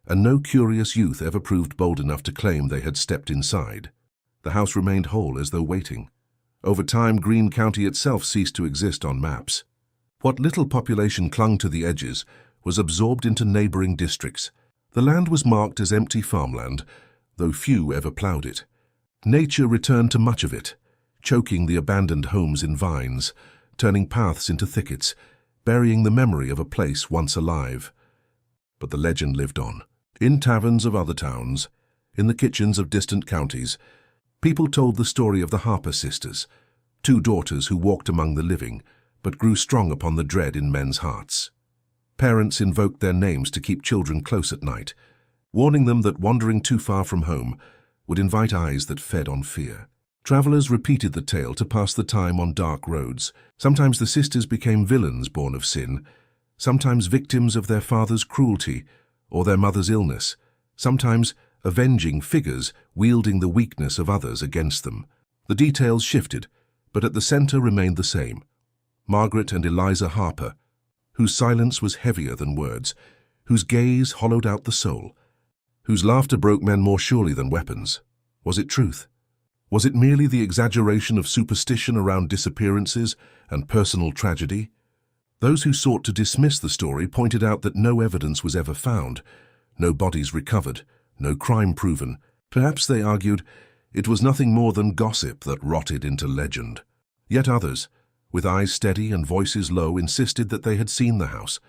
and no curious youth ever proved bold enough to claim they had stepped inside. The house remained whole as though waiting. Over time, Greene County itself ceased to exist on maps. What little population clung to the edges was absorbed into neighboring districts. The land was marked as empty farmland, though few ever plowed it. Nature returned to much of it, choking the abandoned homes in vines, turning paths into thickets, burying the memory of a place once alive. But the legend lived on. In taverns of other towns, in the kitchens of distant counties, people told the story of the Harper sisters, two daughters who walked among the living, but grew strong upon the dread in men's hearts. Parents invoked their names to keep children close at night, warning them that wandering too far from home would invite eyes that fed on fear. Travelers repeated the tale to pass the time on dark roads. Sometimes the sisters became villains born of sin, sometimes victims of their father's cruelty or their mother's illness, sometimes avenging figures wielding the weakness of others against them. The details shifted, but at the center remained the same: Margaret and Eliza Harper, whose silence was heavier than words, whose gaze hollowed out the soul, whose laughter broke men more surely than weapons. Was it truth? Was it merely the exaggeration of superstition around disappearances and personal tragedy? Those who sought to dismiss the story pointed out that no evidence was ever found, no bodies recovered, no crime proven. Perhaps, they argued, it was nothing more than gossip that rotted into legend. Yet others, with eyes steady and voices low, insisted that they had seen the house,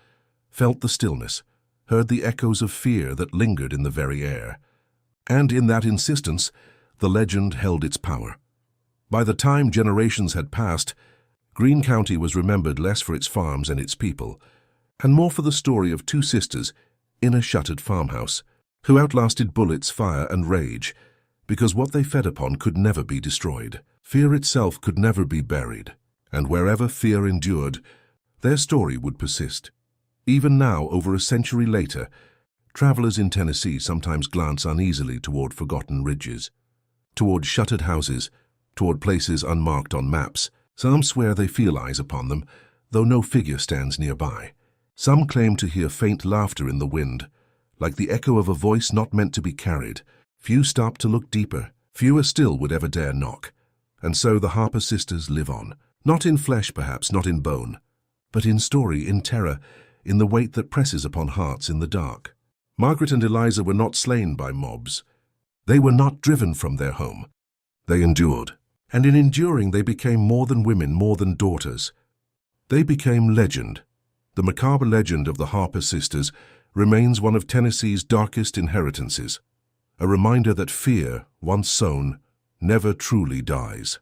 felt the stillness, heard the echoes of fear that lingered in the very air. And in that insistence, the legend held its power. By the time generations had passed, Greene County was remembered less for its farms and its people, and more for the story of two sisters in a shuttered farmhouse, who outlasted bullets, fire, and rage, because what they fed upon could never be destroyed. Fear itself could never be buried, and wherever fear endured, their story would persist. Even now, over a century later, travelers in Tennessee sometimes glance uneasily toward forgotten ridges, toward shuttered houses, toward places unmarked on maps. Some swear they feel eyes upon them, though no figure stands nearby. Some claim to hear faint laughter in the wind, like the echo of a voice not meant to be carried. Few stop to look deeper. Fewer still would ever dare knock. And so the Harper sisters live on. Not in flesh, perhaps, not in bone, but in story, in terror, in the weight that presses upon hearts in the dark. Margaret and Eliza were not slain by mobs. They were not driven from their home. They endured. And in enduring, they became more than women, more than daughters. They became legend. The macabre legend of the Harper sisters remains one of Tennessee's darkest inheritances, a reminder that fear, once sown, never truly dies.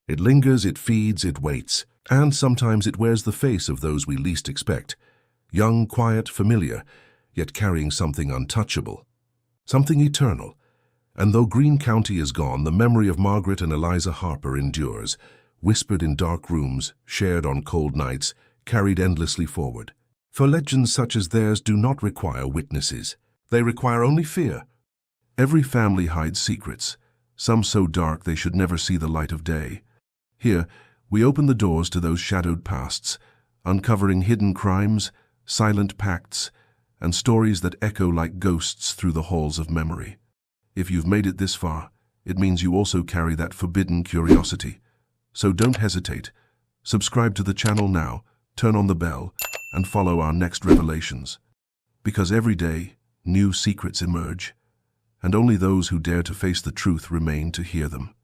It lingers, it feeds, it waits, and sometimes it wears the face of those we least expect, young, quiet, familiar, yet carrying something untouchable, something eternal. And though Greene County is gone, the memory of Margaret and Eliza Harper endures, whispered in dark rooms, shared on cold nights, carried endlessly forward. For legends such as theirs do not require witnesses. They require only fear. Every family hides secrets, some so dark they should never see the light of day. Here, we open the doors to those shadowed pasts, uncovering hidden crimes, silent pacts, and stories that echo like ghosts through the halls of memory. If you've made it this far, it means you also carry that forbidden curiosity. So don't hesitate. Subscribe to the channel now, turn on the bell, and follow our next revelations. Because every day, new secrets emerge, and only those who dare to face the truth remain to hear them.